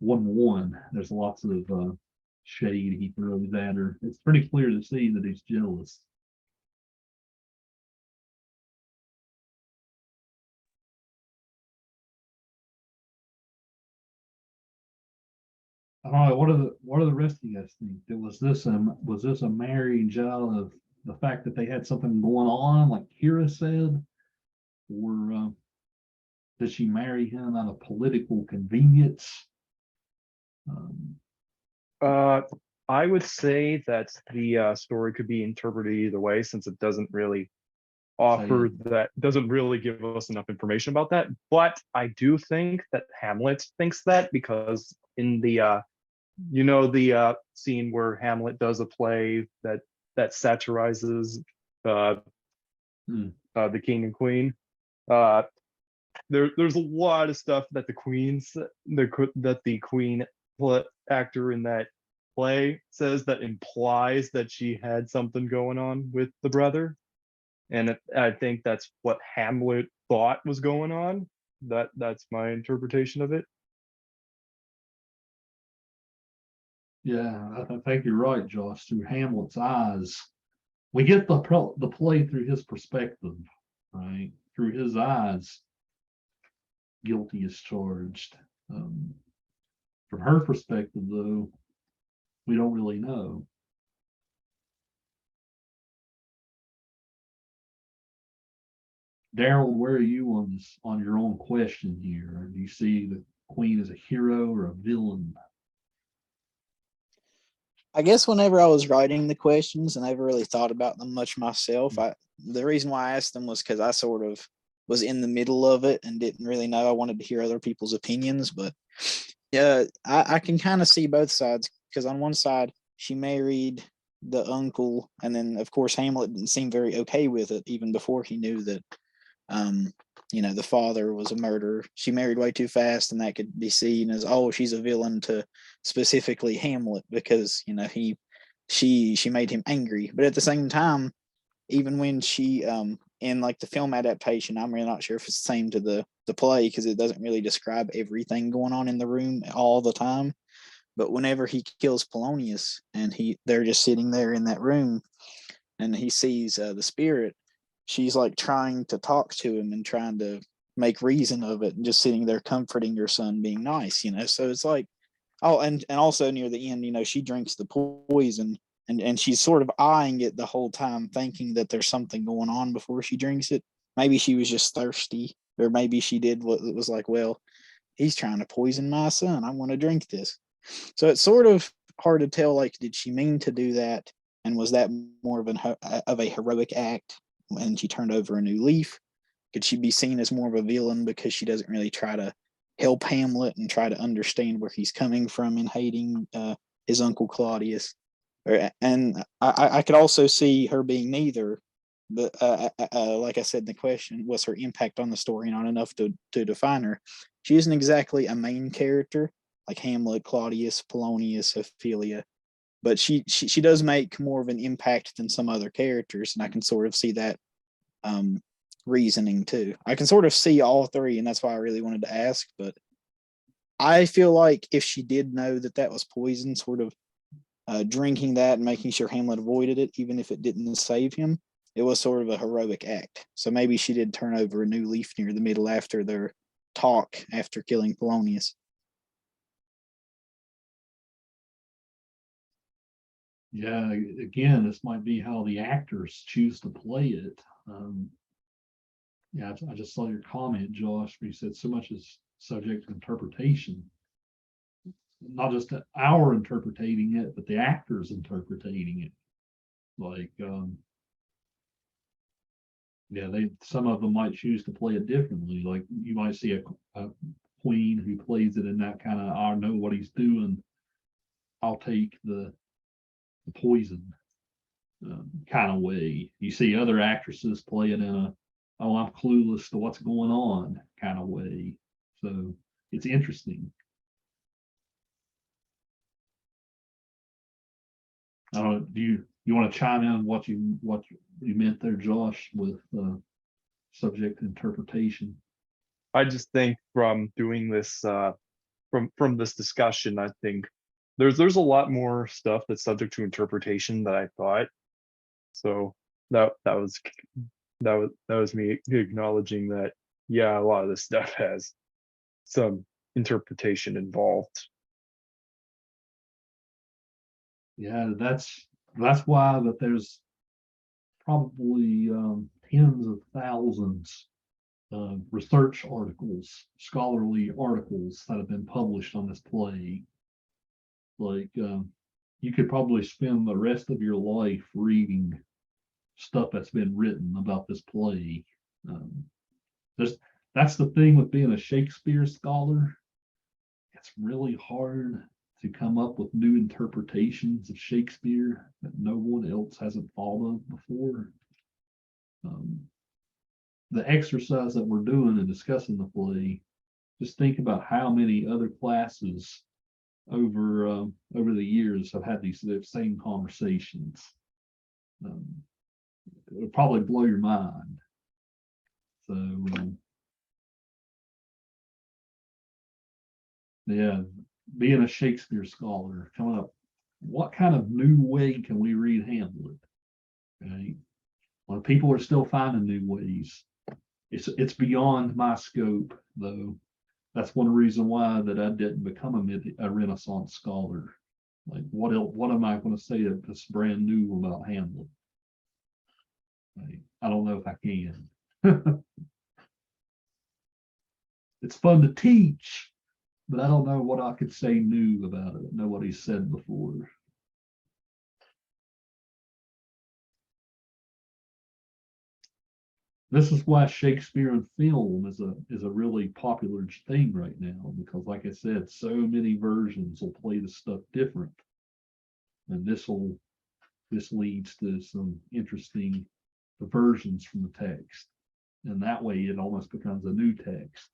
1-1, there's lots of shade he throws at her. It's pretty clear to see that he's jealous. I don't know. What do the rest of you guys think? Was this a marriage out of the fact that they had something going on, like Kira said, or did she marry him out of political convenience? I would say that the story could be interpreted either way, since it doesn't really doesn't really give us enough information about that. But I do think that Hamlet thinks that, because in the the scene where Hamlet does a play that satirizes uh, Hmm. the king and queen. Uh, there's a lot of stuff that the queen actor in that play says that implies that she had something going on with the brother, and I think that's what Hamlet thought was going on. That's my interpretation of it. Yeah, I think you're right, Josh. Through Hamlet's eyes, we get the play through his perspective, right? Through his eyes, guilty is charged. From her perspective, though, we don't really know. Darold, where are you on this, on your own question here? Do you see the queen as a hero or a villain? I guess whenever I was writing the questions, and I never really thought about them much myself, the reason why I asked them was because I sort of was in the middle of it and didn't really know. I wanted to hear other people's opinions, but yeah, I can kind of see both sides, because on one side she married the uncle, and then of course Hamlet didn't seem very okay with it even before he knew that um the father was a murderer. She married way too fast, and that could be seen as, oh, she's a villain to specifically Hamlet because she made him angry. But at the same time, even when she in like the film adaptation, I'm really not sure if it's the same to the play, because it doesn't really describe everything going on in the room all the time. But whenever he kills Polonius and they're just sitting there in that room and he sees the spirit, she's like trying to talk to him and trying to make reason of it, and just sitting there comforting her son, being nice. So it's like, oh, and also near the end, she drinks the poison, and she's sort of eyeing it the whole time, thinking that there's something going on before she drinks it. Maybe she was just thirsty, or maybe she did what it was like, well, he's trying to poison my son, I want to drink this. So it's sort of hard to tell, like, did she mean to do that, and was that more of a heroic act when she turned over a new leaf? Could she be seen as more of a villain because she doesn't really try to help Hamlet and try to understand where he's coming from in hating his uncle Claudius? And I could also see her being neither. But like I said in the question, was her impact on the story not enough to define her? She isn't exactly a main character like Hamlet, Claudius, Polonius, Ophelia, but she does make more of an impact than some other characters, and I can sort of see that reasoning too. I can sort of see all three, and that's why I really wanted to ask. But I feel like if she did know that was poison, sort of drinking that and making sure Hamlet avoided it, even if it didn't save him, it was sort of a heroic act. So maybe she did turn over a new leaf near the middle after their talk after killing Polonius. Yeah, again, this might be how the actors choose to play it. Yeah, I just saw your comment, Josh, where you said so much is subject to interpretation. Not just our interpreting it, but the actors interpreting it. Like, yeah, some of them might choose to play it differently. Like you might see a queen who plays it in that kind of, I know what he's doing, I'll take the poison kind of way. You see other actresses play it in a, oh, I'm clueless to what's going on kind of way. So it's interesting. I don't know, do you want to chime in what you meant there, Josh, with subject interpretation? I just think from doing this from this discussion, I think there's a lot more stuff that's subject to interpretation than I thought. So that was me acknowledging that, yeah, a lot of this stuff has some interpretation involved. Yeah, that's why that there's probably tens of thousands of research articles, scholarly articles that have been published on this play. Like you could probably spend the rest of your life reading stuff that's been written about this play. Um, that's the thing with being a Shakespeare scholar. It's really hard to come up with new interpretations of Shakespeare that no one else hasn't thought of before. The exercise that we're doing and discussing the play, just think about how many other classes over the years have had these same conversations. It'll probably blow your mind. So yeah, being a Shakespeare scholar, coming up, what kind of new way can we read Hamlet? Right? Well, people are still finding new ways. It's beyond my scope, though. That's one reason why that I didn't become a Renaissance scholar. Like, what else, what am I going to say that's brand new about Hamlet? Right? I don't know if I can. It's fun to teach, but I don't know what I could say new about it. Nobody's said before. This is why Shakespeare and film is a really popular thing right now, because like I said, so many versions will play the stuff different. And this leads to some interesting versions from the text. And that way it almost becomes a new text.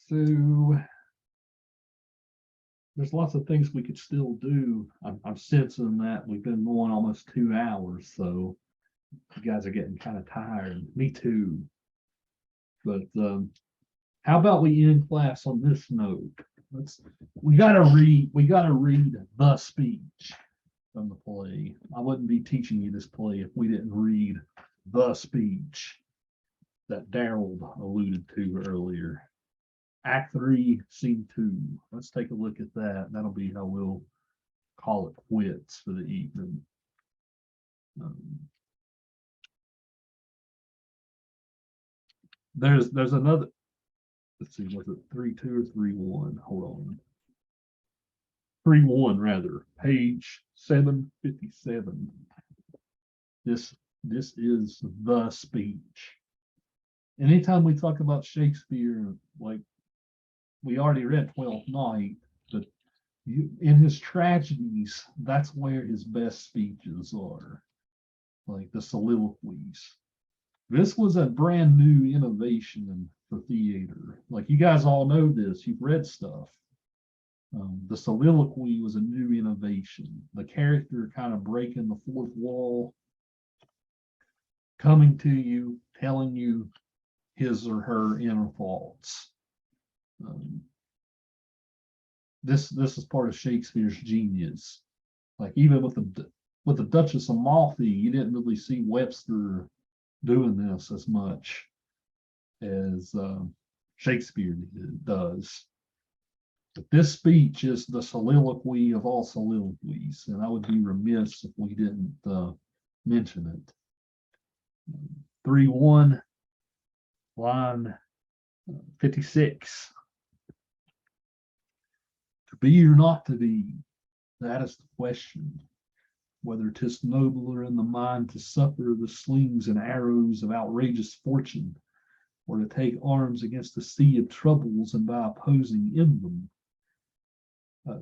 So there's lots of things we could still do. I'm sensing that we've been going almost 2 hours, so you guys are getting kind of tired. Me too. But how about we end class on this note? We gotta read the speech from the play. I wouldn't be teaching you this play if we didn't read the speech that Darold alluded to earlier. Act 3, Scene 2. Let's take a look at that. That'll be how we'll call it quits for the evening. There's another. Let's see, was it 3-2 or 3-1? Hold on. 3-1 rather. Page 757. This is the speech. Anytime we talk about Shakespeare, like, we already read Twelfth Night, but in his tragedies, that's where his best speeches are, like the soliloquies. This was a brand new innovation for theater. Like, you guys all know this, you've read stuff. The soliloquy was a new innovation. The character kind of breaking the fourth wall, coming to you, telling you his or her inner thoughts. This is part of Shakespeare's genius. Like, even with the Duchess of Malfi, you didn't really see Webster doing this as much as Shakespeare does. But this speech is the soliloquy of all soliloquies, and I would be remiss if we didn't mention it. 3-1, line 56. To be or not to be, that is the question. Whether 'tis nobler in the mind to suffer the slings and arrows of outrageous fortune, or to take arms against a sea of troubles and by opposing in them,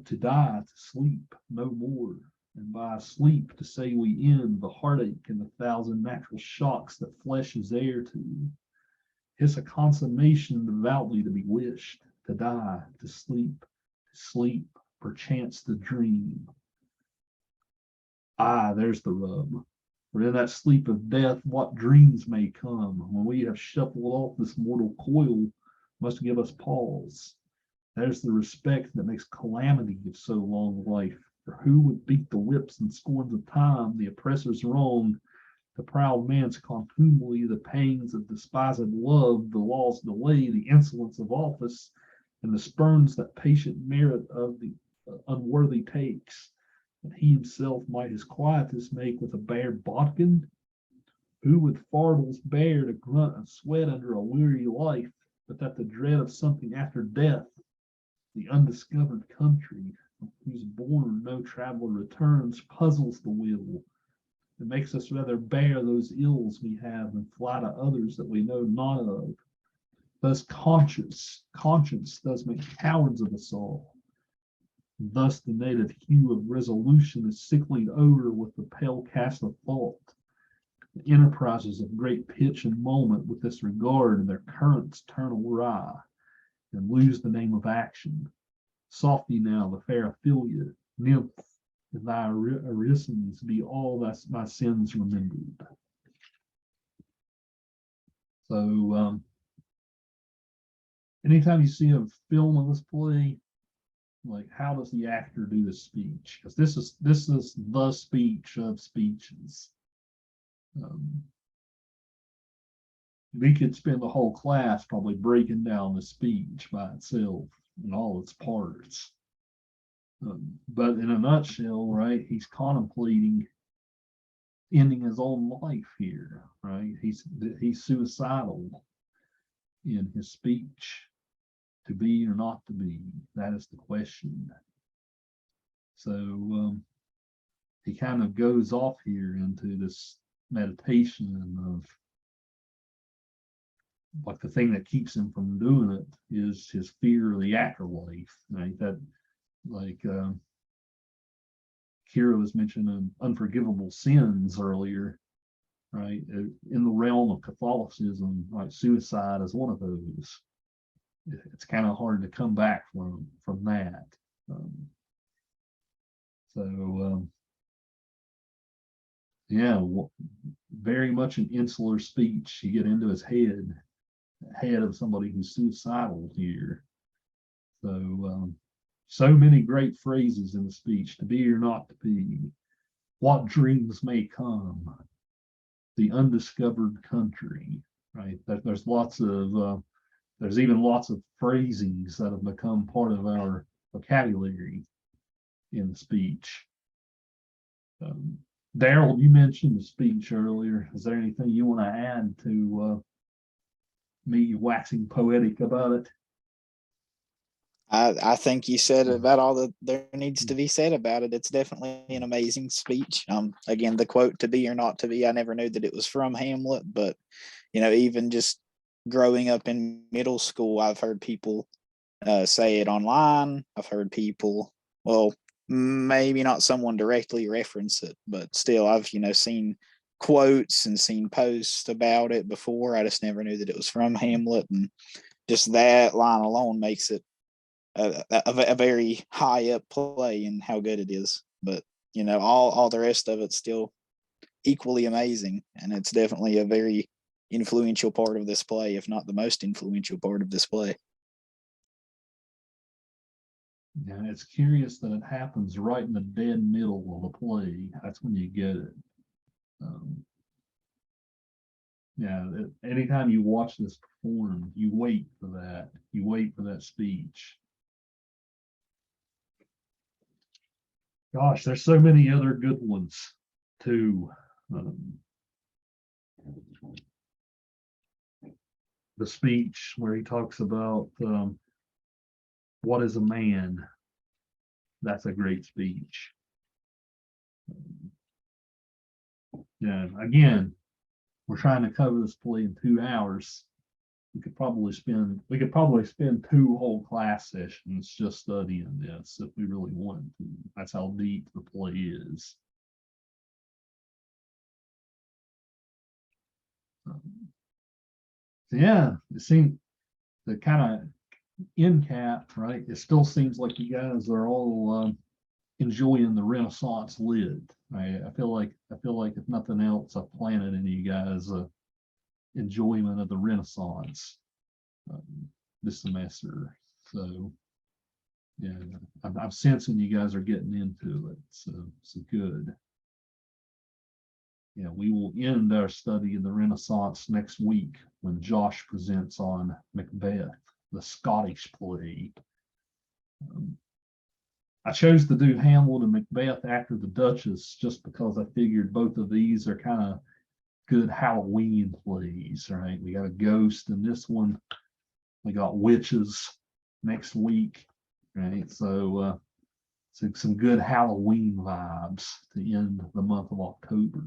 to die, to sleep no more, and by sleep to say we end the heartache and the thousand natural shocks that flesh is heir to. 'Tis a consummation devoutly to be wished, to die, to sleep, perchance to dream. There's the rub. For in that sleep of death, what dreams may come, when we have shuffled off this mortal coil, must give us pause. There's the respect that makes calamity of so long life. For who would beat the whips and scorns of time, the oppressor's wrong, the proud man's contumely, the pangs of despised love, the law's delay, the insolence of office, and the spurns that patient merit of the unworthy takes, that he himself might his quietus make with a bare bodkin? Who would fardels bear to grunt and sweat under a weary life, but that the dread of something after death, the undiscovered country, from whose bourne no traveler returns, puzzles the will? It makes us rather bear those ills we have than fly to others that we know not of. Thus conscience does make cowards of us all. Thus the native hue of resolution is sicklied over with the pale cast of thought. The enterprises of great pitch and moment with this regard and their currents turn awry and lose the name of action. Softy now the fair Ophelia, nymph, if thy orisons be all my sins remembered. So anytime you see a film of this play, like how does the actor do the speech? Because this is the speech of speeches. We could spend the whole class probably breaking down the speech by itself in all its parts. But in a nutshell, right, he's contemplating ending his own life here, right? He's suicidal in his speech. To be or not to be, that is the question. So he kind of goes off here into this meditation of, like, the thing that keeps him from doing it is his fear of the afterlife, right? That, like, Kira was mentioning unforgivable sins earlier, right? In the realm of Catholicism, like, suicide is one of those. It's kind of hard to come back from that. Yeah, very much an insular speech. You get into his head of somebody who's suicidal here. So many great phrases in the speech: to be or not to be, what dreams may come, the undiscovered country, right? There's lots of there's even lots of phrasings that have become part of our vocabulary in speech. Darold, you mentioned the speech earlier. Is there anything you want to add to me waxing poetic about it? I think you said about all that there needs to be said about it. It's definitely an amazing speech. Again, the quote "to be or not to be," I never knew that it was from Hamlet, but even just growing up in middle school, I've heard people say it online. I've heard people, well, maybe not someone directly reference it, but still, I've seen quotes and seen posts about it before. I just never knew that it was from Hamlet, and just that line alone makes it a very high up play in how good it is. But all the rest of it's still equally amazing, and it's definitely a very influential part of this play, if not the most influential part of this play. Yeah, it's curious that it happens right in the dead middle of the play. That's when you get it. Yeah, anytime you watch this performed, you wait for that. You wait for that speech. Gosh, there's so many other good ones too. The speech where he talks about what is a man. That's a great speech. Yeah, again, we're trying to cover this play in 2 hours. We could probably spend 2 whole class sessions just studying this if we really wanted to. That's how deep the play is. Yeah, it seems the kind of end cap, right? It still seems like you guys are all enjoying the Renaissance lid. Right? I feel like if nothing else, I've planted in you guys enjoyment of the Renaissance this semester. So yeah, I'm sensing you guys are getting into it. So good. Yeah, we will end our study in the Renaissance next week when Josh presents on Macbeth, the Scottish play. I chose to do Hamlet and Macbeth after the Duchess just because I figured both of these are kind of good Halloween plays, right? We got a ghost in this one. We got witches next week, right? So some good Halloween vibes to end the month of October,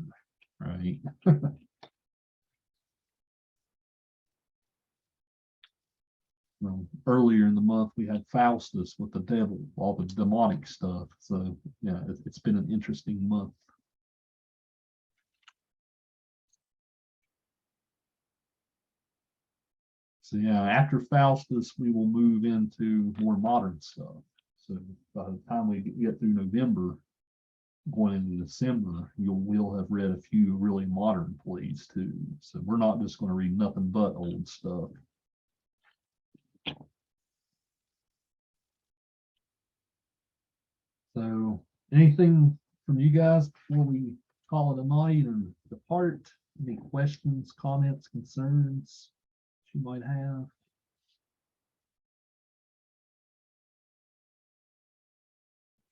right? earlier in the month we had Faustus with the devil, all the demonic stuff. So yeah, it's been an interesting month. So yeah, after Faustus, we will move into more modern stuff. So by the time we get through November, going into December, we'll have read a few really modern plays too. So we're not just going to read nothing but old stuff. So anything from you guys before we call it a night and depart? Any questions, comments, concerns you might have?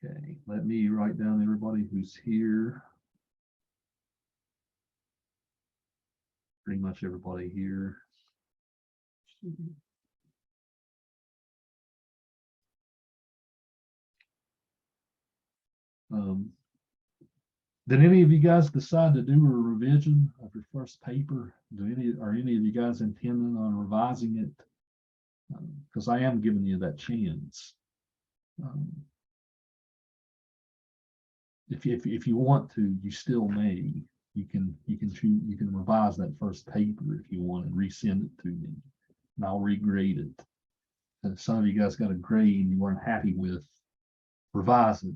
Okay, let me write down everybody who's here. Pretty much everybody here. Did any of you guys decide to do a revision of your first paper? Are any of you guys intending on revising it? Because I am giving you that chance. If you want to, you still may. You can revise that first paper if you want and resend it to me, and I'll regrade it. And if some of you guys got a grade you weren't happy with, revise it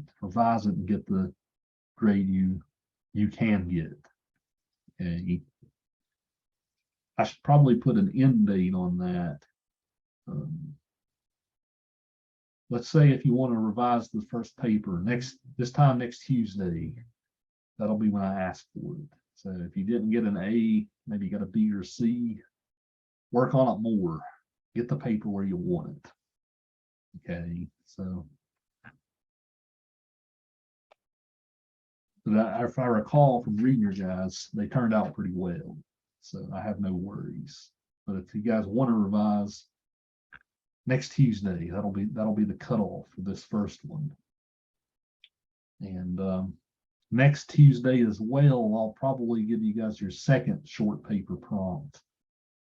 and get the grade you can get. Okay. I should probably put an end date on that. Let's say if you want to revise the first paper this time next Tuesday, that'll be when I ask for it. So if you didn't get an A, maybe you got a B or C, work on it more. Get the paper where you want it. Okay, so if I recall from reading your guys, they turned out pretty well. So I have no worries. But if you guys want to revise next Tuesday, that'll be the cutoff for this first one. And next Tuesday as well, I'll probably give you guys your second short paper prompt.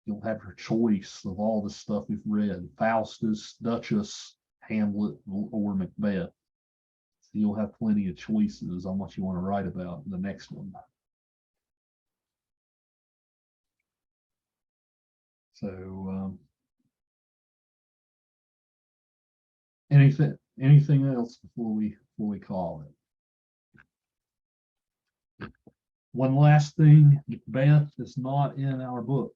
You'll have your choice of all the stuff we've read: Faustus, Duchess, Hamlet, or Macbeth. So you'll have plenty of choices on what you want to write about in the next one. So anything else before we call it? One last thing, Macbeth is not in our book.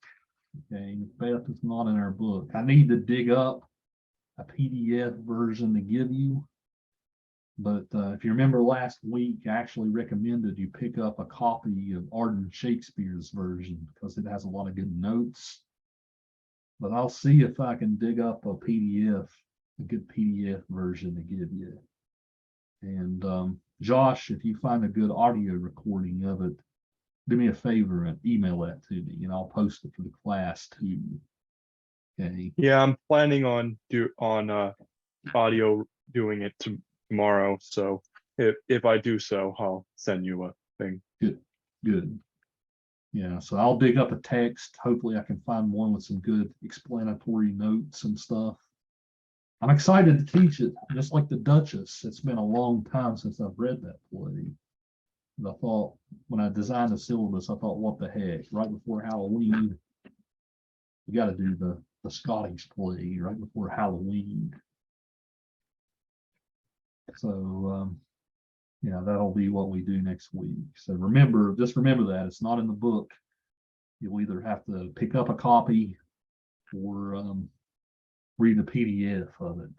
Okay, Macbeth is not in our book. I need to dig up a PDF version to give you. But if you remember last week, I actually recommended you pick up a copy of Arden Shakespeare's version because it has a lot of good notes. But I'll see if I can dig up a PDF, a good PDF version to give you. And Josh, if you find a good audio recording of it, do me a favor and email that to me, and I'll post it for the class too. Okay. Yeah, I'm planning on audio doing it tomorrow. So if I do so, I'll send you a thing. Good. Yeah, so I'll dig up a text. Hopefully I can find one with some good explanatory notes and stuff. I'm excited to teach it, just like the Duchess. It's been a long time since I've read that play. And I thought, when I designed the syllabus, I thought, what the heck? Right before Halloween, we got to do the Scottish play right before Halloween. So yeah, that'll be what we do next week. So just remember that it's not in the book. You'll either have to pick up a copy or read the PDF of it.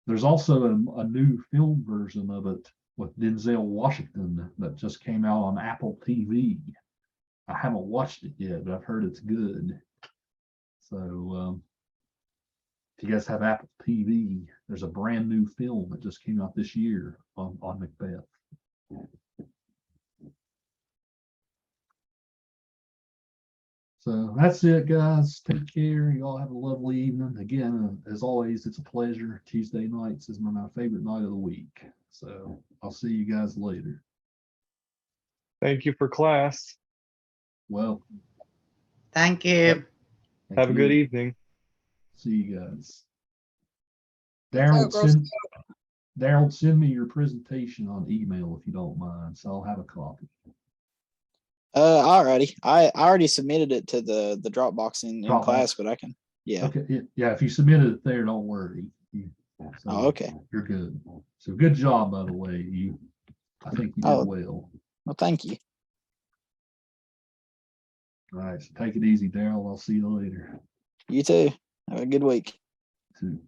There's also a new film version of it with Denzel Washington that just came out on Apple TV. I haven't watched it yet, but I've heard it's good. So if you guys have Apple TV, there's a brand new film that just came out this year on Macbeth. So that's it, guys. Take care. You all have a lovely evening. Again, as always, it's a pleasure. Tuesday nights is my favorite night of the week. So I'll see you guys later. Thank you for class. Well. Thank you. Thank Have a good you. evening. See you guys. So, Daryl, Girl send me your presentation on email if you don't mind, so I'll have a copy. Alrighty. I already submitted it to the Dropbox in Dropbox. class, but I can. Yeah. Okay, yeah, if you submitted it there, don't worry. So Oh, okay. You're good. So good job, by the way. I think you did Oh. well. Well, thank you. All right, so take it easy, Daryl. I'll see you later. You too. Have a good week. Too.